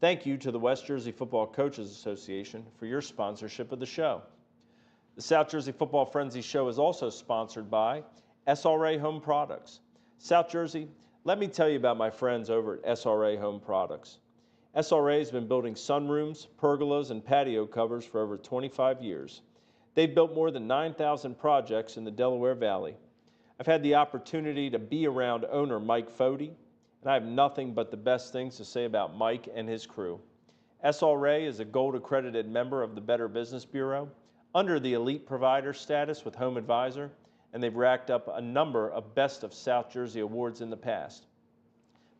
Thank you to the West Jersey Football Coaches Association for your sponsorship of the show. The South Jersey Football Frenzy Show is also sponsored by SRA Home Products. South Jersey, let me tell you about my friends over at SRA Home Products. SRA has been building sunrooms, pergolas, and patio covers for over 25 years. They've built more than 9,000 projects in the Delaware Valley. I've had the opportunity to be around owner Mike Fody, and I have nothing but the best things to say about Mike and his crew. SRA is a gold accredited member of the Better Business Bureau, under the elite provider status with Home Advisor, and they've racked up a number of Best of South Jersey awards in the past.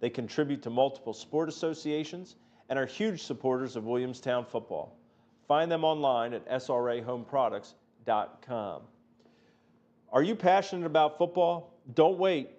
They contribute to multiple sport associations and are huge supporters of Williamstown football. Find them online at srahomeproducts.com. Are you passionate about football? Don't wait.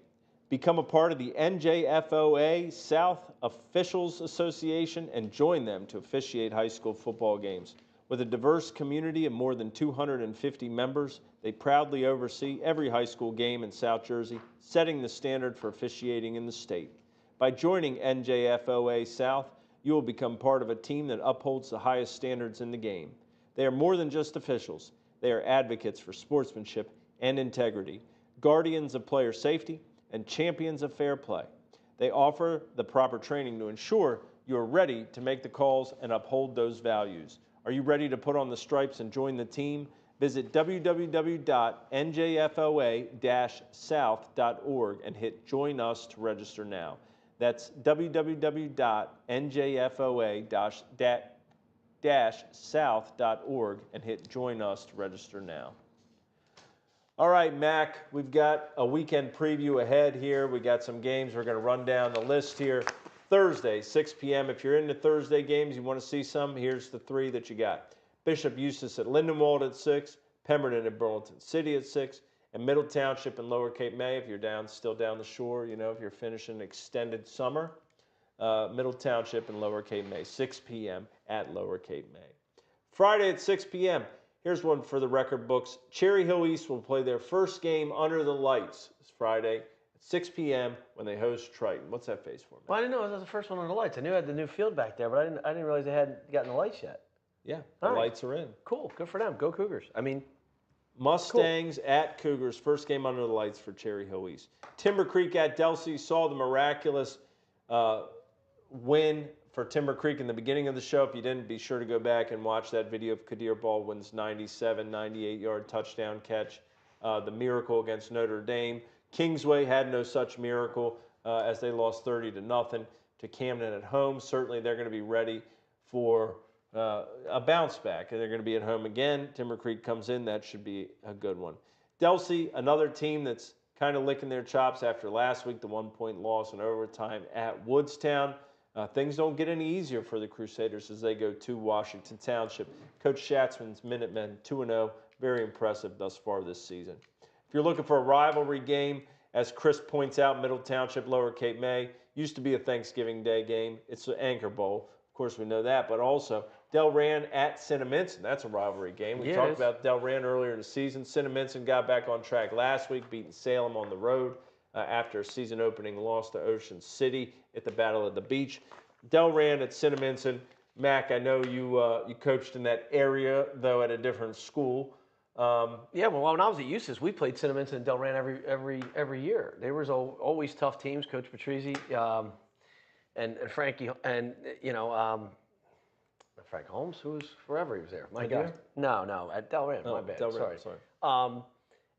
Become a part of the NJFOA South Officials Association and join them to officiate high school football games. With a diverse community of more than 250 members, they proudly oversee every high school game in South Jersey, setting the standard for officiating in the state. By joining NJFOA South, you will become part of a team that upholds the highest standards in the game. They are more than just officials. They are advocates for sportsmanship and integrity, guardians of player safety, and champions of fair play. They offer the proper training to ensure you are ready to make the calls and uphold those values. Are you ready to put on the stripes and join the team? Visit www.njfoa-south.org and hit Join Us to register now. That's www.njfoa-south.org and hit Join Us to register now. All right, Mac, we've got a weekend preview ahead here. We got some games. We're going to run down the list here. Thursday, 6 p.m. If you're into Thursday games, you want to see some, here's the three that you got. Bishop Eustace at Lindenwold at 6, Pemberton at Burlington City at 6, and Middle Township and Lower Cape May, if you're still down the shore, if you're finishing extended summer, Middle Township and Lower Cape May, 6 p.m. at Lower Cape May. Friday at 6 p.m., here's one for the record books. Cherry Hill East will play their first game under the lights this Friday at 6 p.m. when they host Triton. What's that face for, man? Well, I didn't know it was the first one under the lights. I knew I had the new field back there, but I didn't realize they hadn't gotten the lights yet. Yeah, the lights are in. Cool, good for them. Go Cougars. Mustangs at Cougars, first game under the lights for Cherry Hill East. Timber Creek at Delsea, saw the miraculous win for Timber Creek in the beginning of the show. If you didn't, be sure to go back and watch that video of Kadir Baldwin's 97, 98-yard touchdown catch. The miracle against Notre Dame. Kingsway had no such miracle as they lost 30-0 to Camden at home. Certainly they're going to be ready for a bounce back. They're going to be at home again. Timber Creek comes in. That should be a good one. Delsea, another team that's kind of licking their chops after last week, the 1-point loss in overtime at Woodstown. Things don't get any easier for the Crusaders as they go to Washington Township. Coach Schatzman's Minutemen 2-0, very impressive thus far this season. If you're looking for a rivalry game, as Chris points out, Middle Township, Lower Cape May, used to be a Thanksgiving Day game. It's the Anchor Bowl. Of course, we know that, but also Delran at Cinnaminson. That's a rivalry game. We talked about Delran earlier in the season. Cinnaminson got back on track last week, beating Salem on the road after a season-opening loss to Ocean City at the Battle of the Beach. Delran at Cinnaminson. Mac, I know you coached in that area, though at a different school. Yeah, well, when I was at Eustis, we played Cinnaminson and Delran every year. They were always tough teams. Coach Patrizzi and Frankie and Frank Holmes, who was forever he was there. My guy. No, at Delran. My bad. Delran, sorry.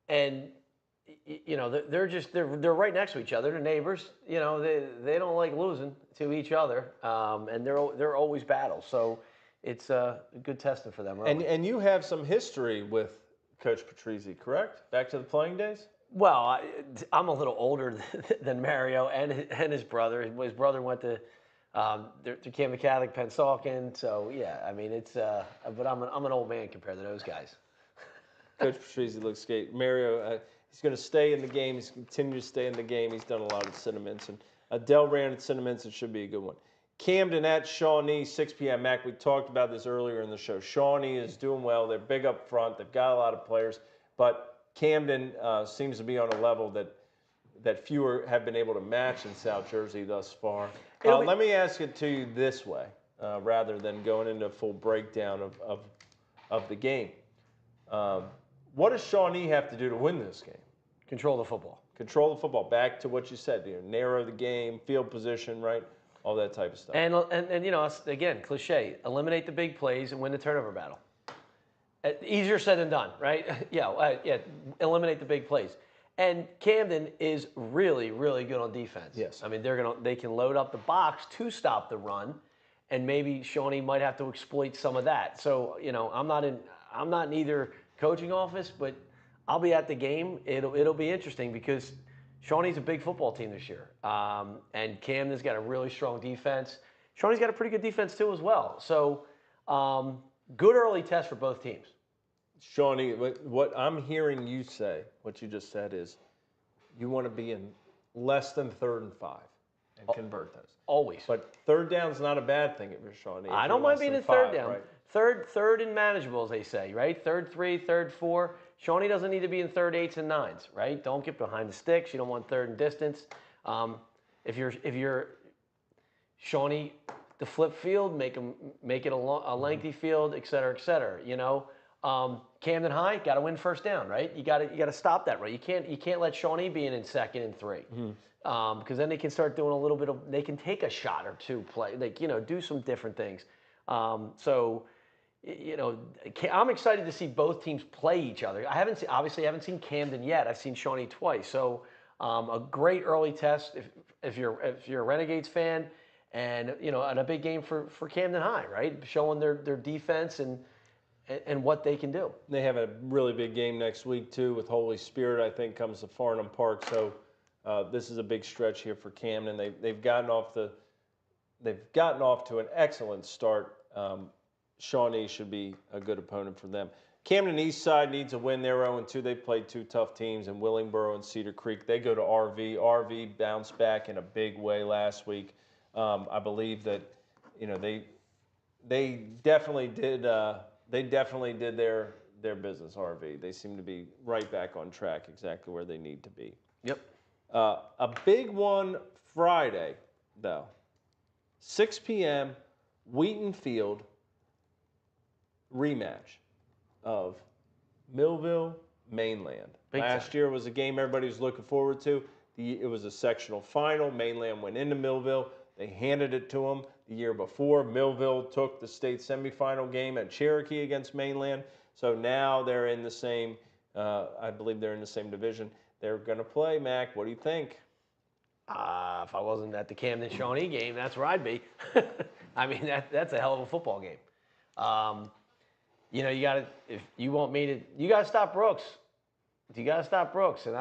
And they're right next to each other. They're neighbors. They don't like losing to each other, and they're always battles. So it's a good testing for them. And you have some history with Coach Patrizzi, correct? Back to the playing days? Well, I'm a little older than Mario and his brother. His brother went to Camden Catholic, Pennsauken. So yeah, it's. But I'm an old man compared to those guys. Coach Patrizzi looks great. Mario, he's going to stay in the game. He's continued to stay in the game. He's done a lot of Cinnaminson. Delran at Cinnamons, it should be a good one. Camden at Shawnee, 6 p.m. Mac, we talked about this earlier in the show. Shawnee is doing well. They're big up front. They've got a lot of players. But Camden seems to be on a level that fewer have been able to match in South Jersey thus far. Let me ask it to you this way, rather than going into a full breakdown of the game. What does Shawnee have to do to win this game? Control the football. Control the football. Back to what you said, narrow the game, field position, right? All that type of stuff. And again, cliche, eliminate the big plays and win the turnover battle. Easier said than done, right? Yeah, eliminate the big plays. And Camden is really, really good on defense. Yes. I mean, they can load up the box to stop the run, and maybe Shawnee might have to exploit some of that. So, I'm not in either coaching office, but I'll be at the game. It'll be interesting because Shawnee's a big football team this year, and Camden's got a really strong defense. Shawnee's got a pretty good defense too as well. So, good early test for both teams. Shawnee, what I'm hearing you say, what you just said is, you want to be in less than 3rd and 5 and convert those. Always. But 3rd down's not a bad thing if you're Shawnee. I don't mind being in 3rd down. Right? Third and manageable, as they say, right? 3rd 3, 3rd 4. Shawnee doesn't need to be in 3rd 8s and 9s, right? Don't get behind the sticks. You don't want 3rd and distance. If you're Shawnee, the flip field, make it a lengthy field, et cetera, et cetera. Camden High got to win 1st down, right? You got to stop that, right? You can't let Shawnee be in 2nd and 3, because then they can start doing a little bit of, they can take a shot or two, play, do some different things. So, I'm excited to see both teams play each other. I haven't seen Camden yet. I've seen Shawnee twice. So, a great early test if you're a Renegades fan, and and a big game for Camden High, right? Showing their defense and what they can do. They have a really big game next week too with Holy Spirit. I think comes to Farnham Park. So this is a big stretch here for Camden. They've gotten off to an excellent start. Shawnee should be a good opponent for them. Camden East Side needs a win. They're 0-2. They've played 2 tough teams in Willingboro and Cedar Creek. They go to RV. RV bounced back in a big way last week. I believe that they definitely did. They definitely did their business. RV. They seem to be right back on track, exactly where they need to be. Yep. A big one Friday though. 6 p.m. Wheaton Field. Rematch of Millville, Mainland. Last year was a game everybody was looking forward to. It was a sectional final. Mainland went into Millville. They handed it to them. The year before, Millville took the state semifinal game at Cherokee against Mainland. So now they're in the same, I believe they're in the same division. They're going to play, Mac. What do you think? If I wasn't at the Camden Shawnee game, that's where I'd be. I mean, that's a hell of a football game. You gotta, if you want me to, you gotta stop Brooks. You gotta stop Brooks, and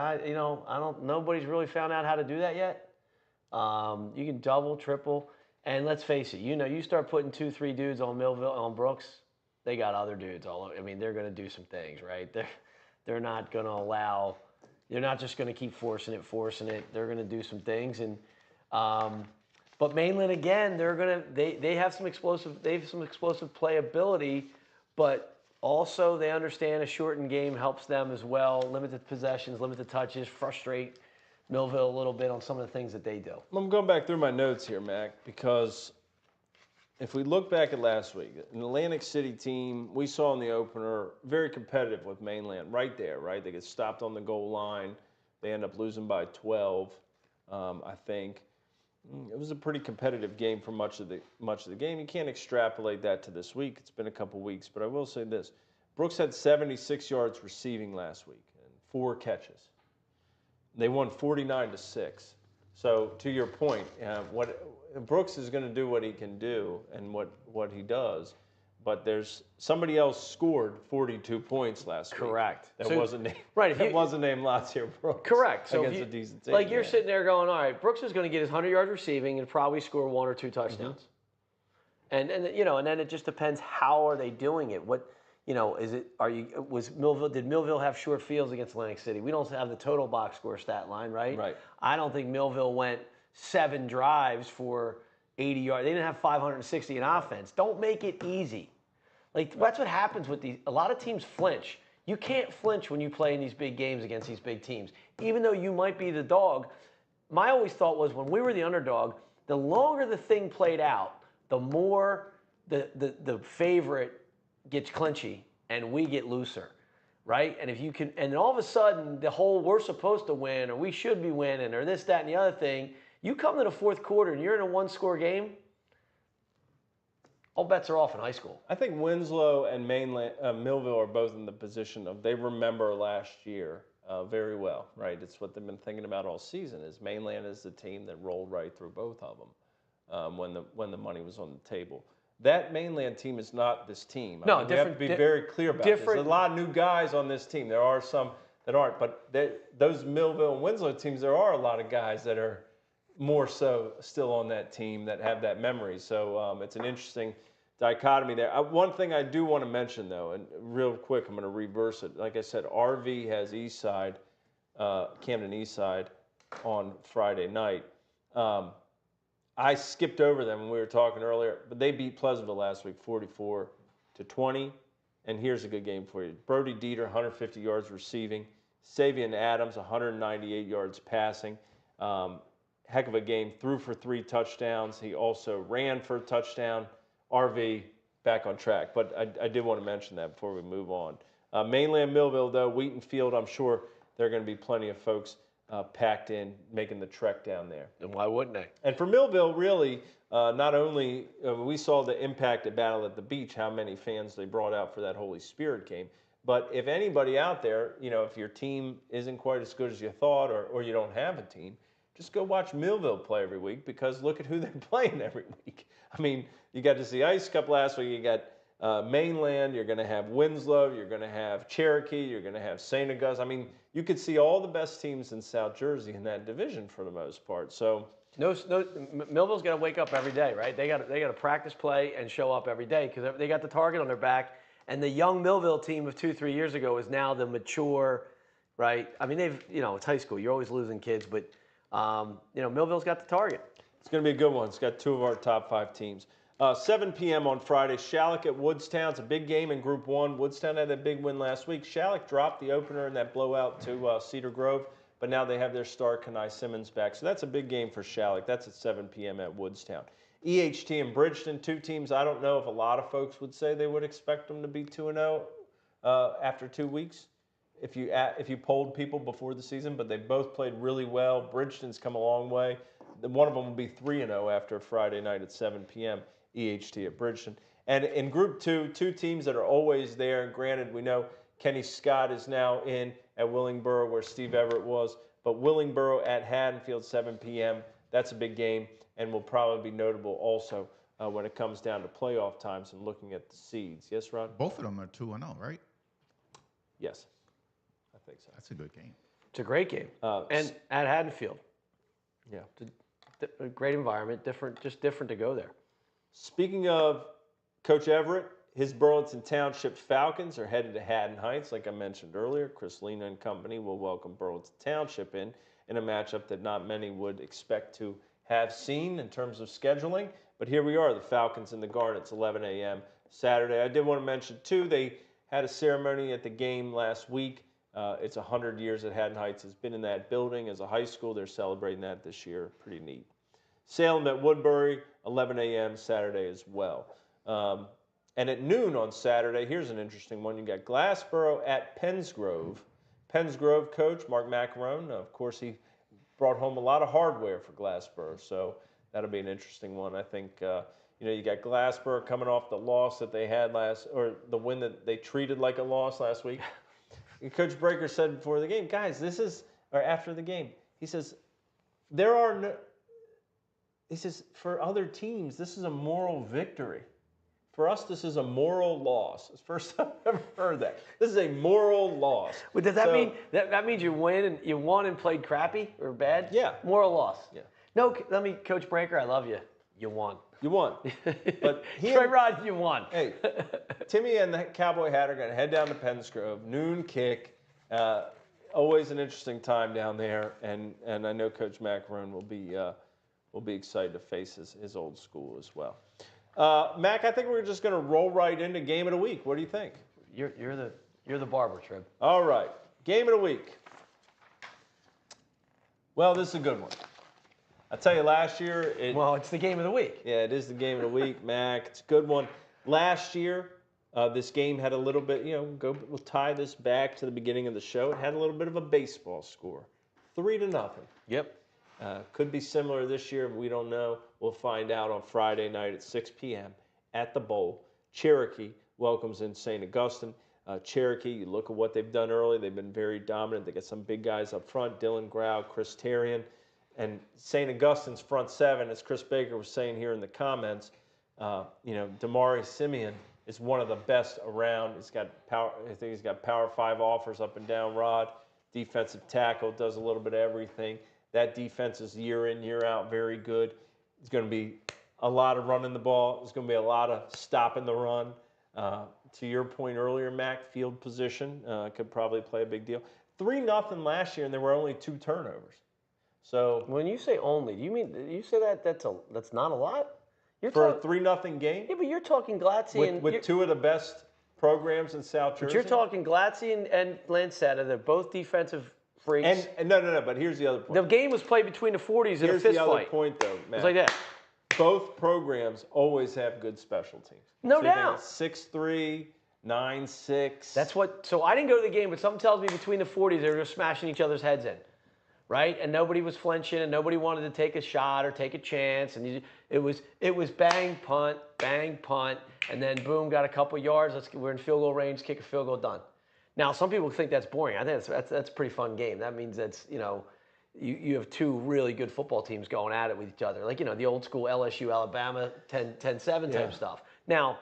nobody's really found out how to do that yet. You can double, triple, and let's face it, you start putting 2-3 dudes on Brooks, they got other dudes all over. I mean, they're gonna do some things, right? They're not gonna allow. They're not just gonna keep forcing it. They're gonna do some things, and but Mainland again, they have some explosive playability. But also, they understand a shortened game helps them as well. Limited possessions, limited touches, frustrate Millville a little bit on some of the things that they do. I'm going back through my notes here, Mac, because if we look back at last week, an Atlantic City team we saw in the opener, very competitive with Mainland, right there, right? They get stopped on the goal line. They end up losing by 12, I think. It was a pretty competitive game for much of the game. You can't extrapolate that to this week. It's been a couple weeks, but I will say this: Brooks had 76 yards receiving last week and 4 catches. They won 49-6. So to your point, Brooks is going to do what he can do and what he does. But there's somebody else scored 42 points last week. Correct. That wasn't named. Right. That wasn't named Lazier Brooks. Correct. So against a decent team. Like you're sitting there going, all right, Brooks is going to get his 100 yards receiving and probably score 1 or 2 touchdowns. Mm-hmm. And then it just depends how are they doing it. What did Millville have short fields against Atlantic City? We don't have the total box score stat line, right? Right. I don't think Millville went 7 drives for 80 yards. They didn't have 560 in offense. Don't make it easy. Like, that's what happens with these. A lot of teams flinch. You can't flinch when you play in these big games against these big teams. Even though you might be the dog, my always thought was when we were the underdog, the longer the thing played out, the more the favorite gets clinchy and we get looser, right? And if you can, and then all of a sudden the whole we're supposed to win or we should be winning or this, that, and the other thing, you come to the fourth quarter and you're in a 1-score game, all bets are off in high school. I think Winslow and Millville are both in the position of they remember last year very well, right? It's what they've been thinking about all season. Is Mainland is the team that rolled right through both of them when the money was on the table. That Mainland team is not this team. No, I mean, we have to be very clear about this. There's a lot of new guys on this team. There are some that aren't, but those Millville and Winslow teams, there are a lot of guys that are more so still on that team that have that memory. So it's an interesting dichotomy there. One thing I do want to mention, though, and real quick, I'm going to reverse it. Like I said, RV has Eastside, Camden Eastside on Friday night. I skipped over them when we were talking earlier, but they beat Pleasantville last week 44-20. And here's a good game for you. Brody Dieter, 150 yards receiving. Savion Adams, 198 yards passing. Heck of a game. Threw for 3 touchdowns. He also ran for a touchdown. RV back on track. But I did want to mention that before we move on. Mainland Millville, though, Wheaton Field, I'm sure there are going to be plenty of folks packed in, making the trek down there. And why wouldn't they? And for Millville, really, not only we saw the impact at Battle at the Beach, how many fans they brought out for that Holy Spirit game. But if anybody out there, if your team isn't quite as good as you thought or you don't have a team, just go watch Millville play every week because look at who they're playing every week. I mean, you got to see Ice Cup last week. You got Mainland. You're going to have Winslow. You're going to have Cherokee. You're going to have St. Augustine. I mean, you could see all the best teams in South Jersey in that division for the most part. So Millville's got to wake up every day, right? They got to practice, play, and show up every day because they got the target on their back. And the young Millville team of 2-3 years ago is now the mature, right? I mean, it's high school. You're always losing kids, but Millville's got the target. It's going to be a good one. It's got 2 of our top 5 teams. 7 p.m. on Friday, Shalleck at Woodstown. It's a big game in Group 1. Woodstown had that big win last week. Shalleck dropped the opener in that blowout to Cedar Grove, but now they have their star, Kenai Simmons, back. So that's a big game for Shalleck. That's at 7 p.m. at Woodstown. EHT and Bridgeton, 2 teams. I don't know if a lot of folks would say they would expect them to be 2-0 after 2 weeks if you polled people before the season, but they both played really well. Bridgeton's come a long way. One of them will be 3-0 after Friday night at 7 p.m. EHT at Bridgeton. And in Group 2, 2 teams that are always there. And granted, we know Kenny Scott is now in at Willingboro where Steve Everett was. But Willingboro at Haddonfield, 7 p.m. That's a big game and will probably be notable also when it comes down to playoff times and looking at the seeds. Yes, Ron? Both of them are 2-0, right? Yes, I think so. That's a good game. It's a great game. And at Haddonfield. Yeah. A great environment, just different to go there. Speaking of Coach Everett, his Burlington Township Falcons are headed to Haddon Heights, like I mentioned earlier. Chris Lena and company will welcome Burlington Township in a matchup that not many would expect to have seen in terms of scheduling. But here we are, the Falcons in the Garden. It's 11 a.m. Saturday. I did want to mention, too, they had a ceremony at the game last week. It's 100 years that Haddon Heights has been in that building as a high school. They're celebrating that this year. Pretty neat. Salem at Woodbury, 11 a.m. Saturday as well. And at noon on Saturday, here's an interesting one. You got Glassboro at Pennsgrove. Pennsgrove coach Mark Macarone, of course, he brought home a lot of hardware for Glassboro, so that'll be an interesting one. I think you got Glassboro coming off the loss that they had or the win that they treated like a loss last week. Coach Breaker said before the game, guys, after the game, he says, he says, for other teams, this is a moral victory. For us, this is a moral loss. It's the first time I've ever heard that. This is a moral loss. But does that mean that means you won and played crappy or bad? Yeah. Moral loss. Yeah. No, Coach Breaker, I love you. You won. You won. But Troy Rod, you won. Hey, Timmy and the Cowboy Hat are going to head down to Pennsgrove, noon kick. Always an interesting time down there, and I know Coach Macarone will be will be excited to face his old school as well. Mac, I think we're just going to roll right into game of the week. What do you think? You're the barber, Trib. All right, game of the week. Well, this is a good one. I tell you, last year it's the game of the week. Yeah, it is the game of the week, Mac. It's a good one. Last year, this game had a little bit. We'll tie this back to the beginning of the show. It had a little bit of a baseball score, 3-0. Yep. Could be similar this year, but we don't know. We'll find out on Friday night at 6 p.m. at the Bowl. Cherokee welcomes in St. Augustine. Cherokee, you look at what they've done early. They've been very dominant. They got some big guys up front, Dylan Grau, Chris Therien. And St. Augustine's front seven, as Chris Baker was saying here in the comments, Damari Simeon is one of the best around. He's got power. I think he's got Power 5 offers up and down rod. Defensive tackle, does a little bit of everything. That defense is year in, year out very good. It's going to be a lot of running the ball. There's going to be a lot of stopping the run. To your point earlier, Mac, field position could probably play a big deal. 3-0 last year, and there were only 2 turnovers. So when you say only, do you say that's not a lot? For a 3-0 game? Yeah, but you're talking Glatzy with 2 of the best programs in South Jersey. But you're talking Glatzy and Lancetta. They're both defensive freaks. And no. But here's the other point. The game was played between the 40s in a fist fight. Here's the other point, though, Matt. It's like that. Both programs always have good special teams. No doubt. 6-3, 9-6. That's what. So I didn't go to the game, but something tells me between the 40s they were just smashing each other's heads in, right? And nobody was flinching, and nobody wanted to take a shot or take a chance. And it was bang punt, and then boom, got a couple yards. We're in field goal range, kick a field goal, done. Now some people think that's boring. I think that's a pretty fun game. That means that's you have 2 really good football teams going at it with each other, like the old school LSU Alabama 10-7 type stuff. Now.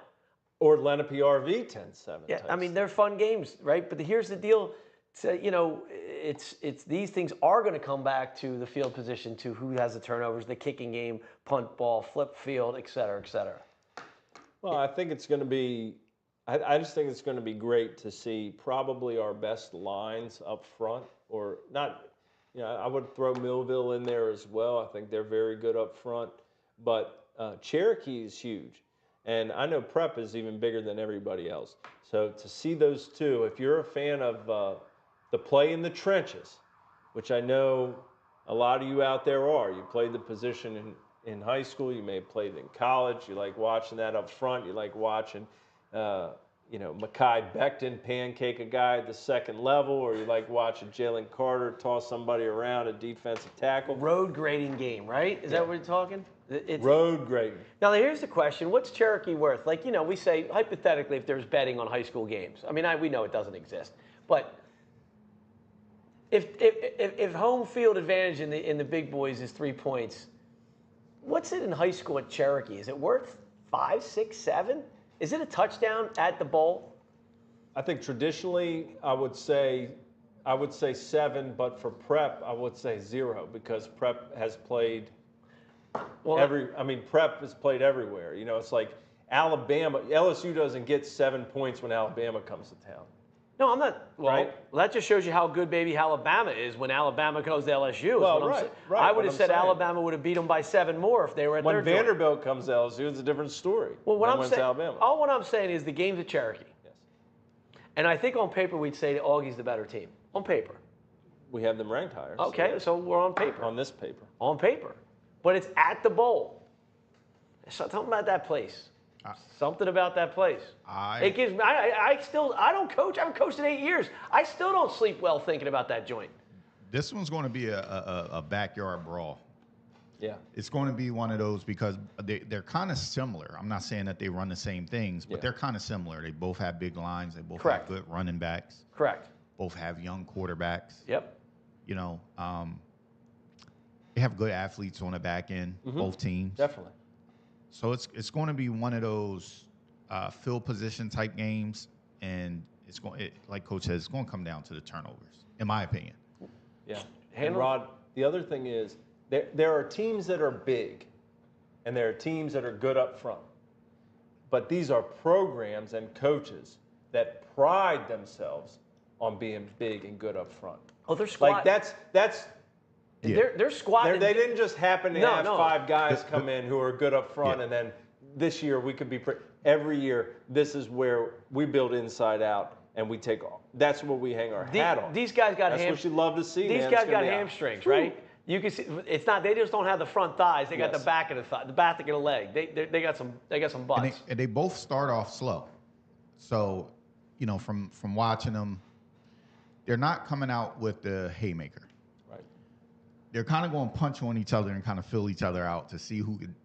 Or Lenape RV 10-7. Yeah, I mean, they're fun games, right? But here's the deal. It's these things are going to come back to the field position, to who has the turnovers, the kicking game, punt ball, flip field, et cetera, et cetera. Well, I think it's going to be – I just think it's going to be great to see probably our best lines up front, or not – I would throw Millville in there as well. I think they're very good up front. But Cherokee is huge. And I know Prep is even bigger than everybody else. So to see those 2, if you're a fan of the play in the trenches, which I know a lot of you out there are, you played the position in high school, you may have played it in college, you like watching that up front, you like watching, Mekhi Becton pancake a guy at the second level, or you like watching Jalen Carter toss somebody around a defensive tackle. Road grading game, right? Is that what you're talking? Road grading. Now, here's the question. What's Cherokee worth? Like, we say, hypothetically, if there's betting on high school games. I mean, we know it doesn't exist. But if home field advantage in the big boys is 3 points, what's it in high school at Cherokee? Is it worth 5, 6, 7? Is it a touchdown at the Bowl? I think traditionally I would say 7, but for Prep I would say 0, because Prep has played Prep has played everywhere. It's like Alabama. LSU doesn't get 7 points when Alabama comes to town. No, I'm not. Well, right? That just shows you how good baby Alabama is when Alabama goes to LSU. Well, right. I would have said Alabama would have beat them by 7 more if they were at their joint. When Vanderbilt comes to LSU, it's a different story. Well, what I'm saying is the game's at Cherokee. Yes. And I think on paper we'd say that Augie's the better team. On paper. We have them ranked higher. Okay, so we're on paper. On this paper. On paper. But it's at the Bowl. Something about that place. Something about that place. It gives me. I don't coach. I haven't coached in 8 years. I still don't sleep well thinking about that joint. This one's going to be a backyard brawl. Yeah. It's going to be one of those because they're kind of similar. I'm not saying that they run the same things, but they're kind of similar. They both have big lines. They both have good running backs. Correct. Both have young quarterbacks. Yep. They have good athletes on the back end, both teams. Definitely. So it's going to be one of those field position type games, and like Coach says, it's going to come down to the turnovers, in my opinion. Yeah. And Rod, the other thing is there are teams that are big, and there are teams that are good up front. But these are programs and coaches that pride themselves on being big and good up front. Oh, they're squad. Like that's They're squatting. They didn't just happen to have 5 guys come in who are good up front, and then this year we could be every year. This is where we build inside out, and we take off. That's what we hang our hat on. These guys got. That's what you love to see. These guys got hamstrings, right? You can see it's not. They just don't have the front thighs. They got the back of the thigh, the back of the leg. They got some butts. And they both start off slow, so from watching them, they're not coming out with the haymaker. Right. They're kind of going to punch on each other and kind of fill each other out to see who could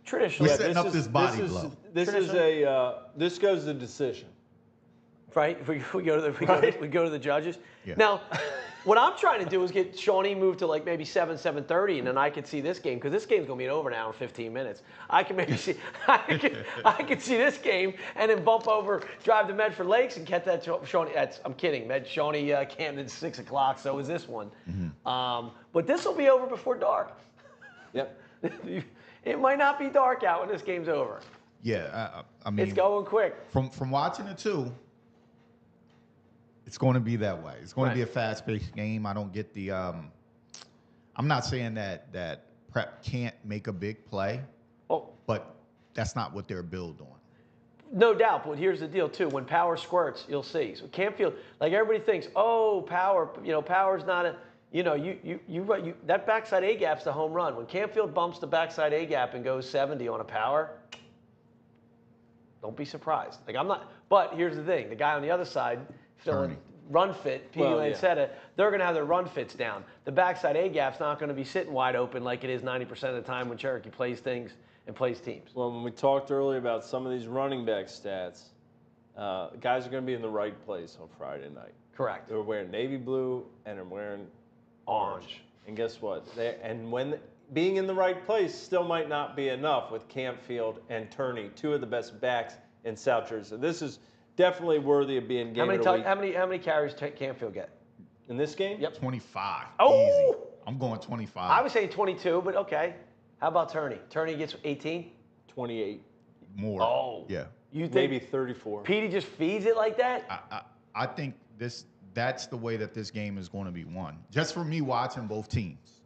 Traditionally, we're setting up this body blow. This goes to decision. Right? If we go to the judges. Yeah. Now, what I'm trying to do is get Shawnee moved to like maybe 7:30, and then I could see this game because this game's gonna be over now in 15 minutes. I can maybe see I can see this game and then bump over, drive to Medford Lakes and catch that Shawnee. I'm kidding. Shawnee Camden 6 o'clock. So is this one. Mm-hmm. But this will be over before dark. Yep. It might not be dark out when this game's over. Yeah, I mean it's going quick. From watching it too. It's going to be that way. It's going to be a fast-paced game. I don't get the. I'm not saying that Prep can't make a big play, but that's not what they're built on. No doubt, but here's the deal too. When Power squirts, you'll see. So Campfield, like everybody thinks, Power. Power's not a. That backside A gap's the home run. When Campfield bumps the backside A gap and goes 70 on a Power, don't be surprised. Like I'm not. But here's the thing: the guy on the other side. Filling run fit, P.U. Lancetta, they're going to have their run fits down. The backside A gap's not going to be sitting wide open like it is 90% of the time when Cherokee plays things and plays teams. Well, when we talked earlier about some of these running back stats, guys are going to be in the right place on Friday night. Correct. They're wearing navy blue and they're wearing orange. And guess what? Being in the right place still might not be enough with Campfield and Turney, 2 of the best backs in South Jersey. This is definitely worthy of being game of the week. How many carries Campfield get? In this game? Yep. 25. Oh! Easy. I'm going 25. I was saying 22, but okay. How about Turney? Turney gets 18? 28. More. Oh. Yeah. You think maybe 34. Petey just feeds it like that? I think that's the way that this game is going to be won. Just for me watching both teams.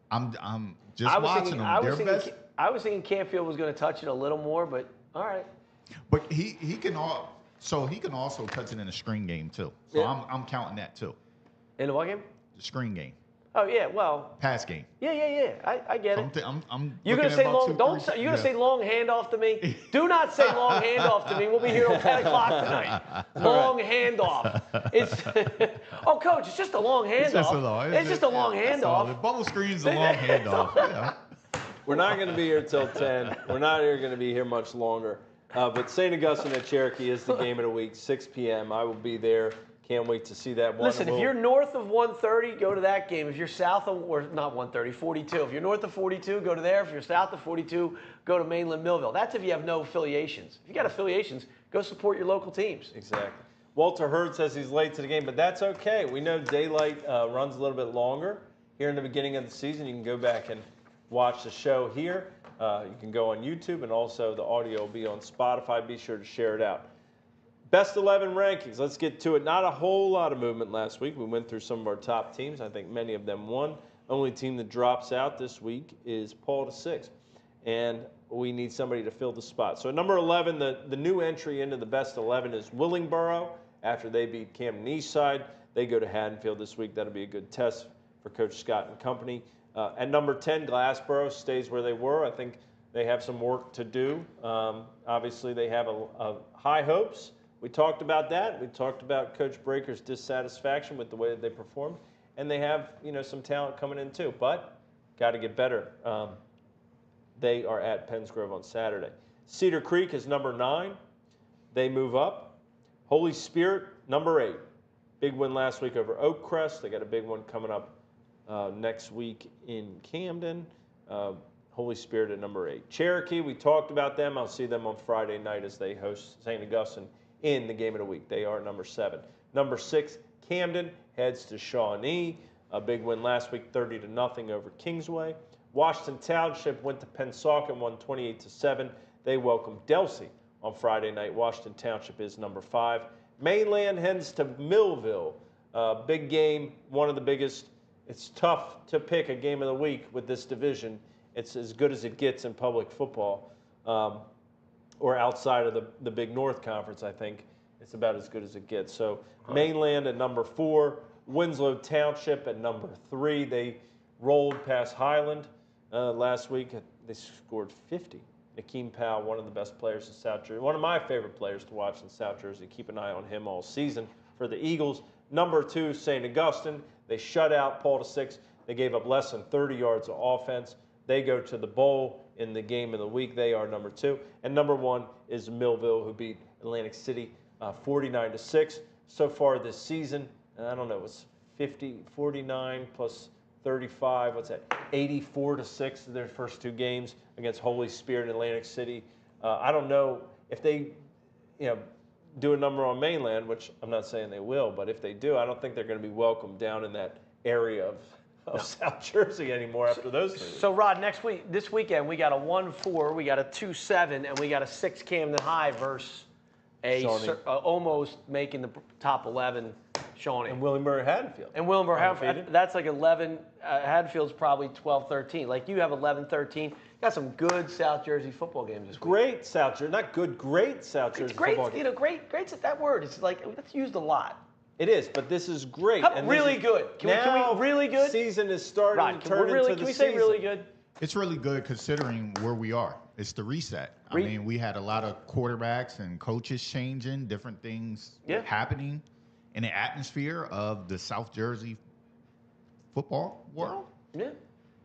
I'm just watching them. I was thinking Campfield was going to touch it a little more, but all right. But he can also touch it in a screen game too. So yeah. I'm counting that too. In the what game? The screen game. Oh yeah, well. Pass game. Yeah. I get it. You're gonna say long. You're gonna say long handoff to me. Do not say long handoff to me. We'll be here till 10 o'clock tonight. Long handoff. Oh, coach, it's just a long handoff. It's just a long handoff. The bubble screen's a long handoff. We're not going to be here till 10. We're not going to be here much longer. But St. Augustine at Cherokee is the game of the week, 6 p.m. I will be there. Can't wait to see that one. Listen, if you're north of 130, go to that game. If you're south of, or not 130, 42. If you're north of 42, go to there. If you're south of 42, go to Mainland Millville. That's if you have no affiliations. If you got affiliations, go support your local teams. Exactly. Walter Hurd says he's late to the game, but that's okay. We know daylight runs a little bit longer here in the beginning of the season. You can go back and watch the show here. You can go on YouTube, and also the audio will be on Spotify. Be sure to share it out. Best 11 rankings. Let's get to it. Not a whole lot of movement last week. We went through some of our top teams. I think many of them won. Only team that drops out this week is Paul to 6. And we need somebody to fill the spot. So at number 11, the new entry into the best 11 is Willingboro. After they beat Camden Eastside, they go to Haddonfield this week. That'll be a good test for Coach Scott and company. At number 10, Glassboro stays where they were. I think they have some work to do. Obviously, they have a high hopes. We talked about that. We talked about Coach Breaker's dissatisfaction with the way that they performed. And they have, some talent coming in too. But got to get better. They are at Penns Grove on Saturday. Cedar Creek is number 9. They move up. Holy Spirit, number 8. Big win last week over Oakcrest. They got a big one coming up next week in Camden. Holy Spirit at number 8. Cherokee, we talked about them. I'll see them on Friday night as they host St. Augustine in the game of the week. They are number 7. Number 6, Camden heads to Shawnee. A big win last week, 30-0 over Kingsway. Washington Township went to Pensacola and won 28-7. They welcome Delsea on Friday night. Washington Township is number 5. Mainland heads to Millville. Big game, one of the biggest it's tough to pick a game of the week with this division. It's as good as it gets in public football, or outside of the Big North Conference, I think. It's about as good as it gets. So Mainland at number 4, Winslow Township at number 3. They rolled past Highland last week. They scored 50. Nakeem Powell, one of the best players in South Jersey. One of my favorite players to watch in South Jersey. Keep an eye on him all season for the Eagles. Number 2, St. Augustine. They shut out Paul VI. They gave up less than 30 yards of offense. They go to the bowl in the game of the week. They are number 2. And number 1 is Millville, who beat Atlantic City 49-6 so far this season. I don't know, it's 49 plus 35. What's that? 84-6 their first 2 games against Holy Spirit and Atlantic City. I don't know if they, do a number on Mainland, which I'm not saying they will, but if they do, I don't think they're going to be welcome down in that area of South Jersey anymore after those 3. So, Rod, this weekend, we got a 1-4, we got a 2-7, and we got a 6 Camden High versus almost making the top 11, Shawnee. And Williamsburg Haddonfield. And Williamsburg Haddonfield. That's like 11. Haddonfield's probably 12-13. Like you have 11-13. Got some good South Jersey football games this week. Great South Jersey. Not good, great South Jersey football games. Great's that word. It's like, that's used a lot. It is, but this is great. And really good. Can we really good? Season is starting Rod, to turn into the season. Can we say really good? It's really good considering where we are. It's the reset. I mean, we had a lot of quarterbacks and coaches changing, different things happening in the atmosphere of the South Jersey football world. Yeah.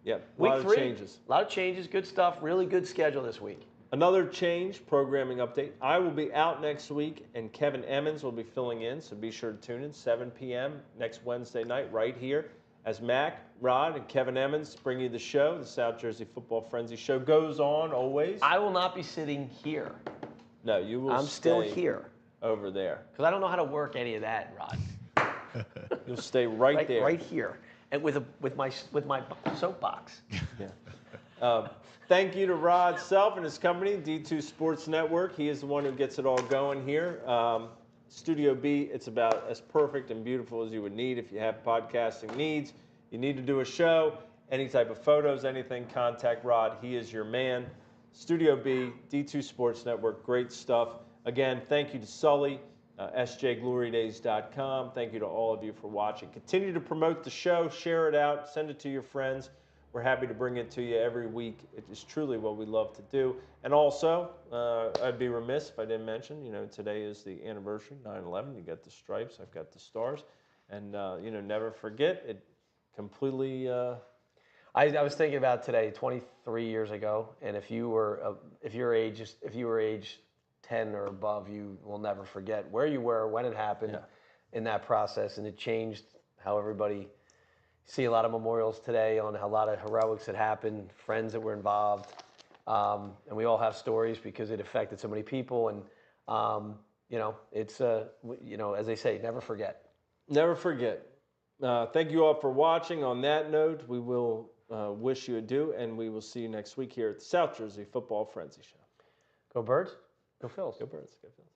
Yeah, a Week lot 3, of changes. A lot of changes, good stuff, really good schedule this week. Another change, programming update. I will be out next week, and Kevin Emmons will be filling in, so be sure to tune in, 7 p.m. next Wednesday night right here as Mac, Rod, and Kevin Emmons bring you the show. The South Jersey Football Frenzy show goes on always. I will not be sitting here. No, you will I'm still here. Over there. Because I don't know how to work any of that, Rod. You'll stay right there. Right here. And with my soapbox. Yeah. Thank you to Rod Self and his company, D2 Sports Network. He is the one who gets it all going here. Studio B, it's about as perfect and beautiful as you would need if you have podcasting needs. You need to do a show, any type of photos, anything, contact Rod. He is your man. Studio B, D2 Sports Network, great stuff. Again, thank you to Sully, sjglorydays.com. Thank you to all of you for watching. Continue to promote the show, share it out, send it to your friends. We're happy to bring it to you every week. It is truly what we love to do. And also, I'd be remiss if I didn't mention, today is the anniversary, 9/11. You got the stripes, I've got the stars. And, never forget, it completely... I was thinking about today, 23 years ago, and if you were age 10 or above, you will never forget where you were, when it happened in that process, and it changed how everybody... See a lot of memorials today on a lot of heroics that happened, friends that were involved, and we all have stories because it affected so many people. And it's as they say, never forget. Never forget. Thank you all for watching. On that note, we will wish you adieu, and we will see you next week here at the South Jersey Football Frenzy Show. Go Birds. Go Phils. Go Birds. Go Phils.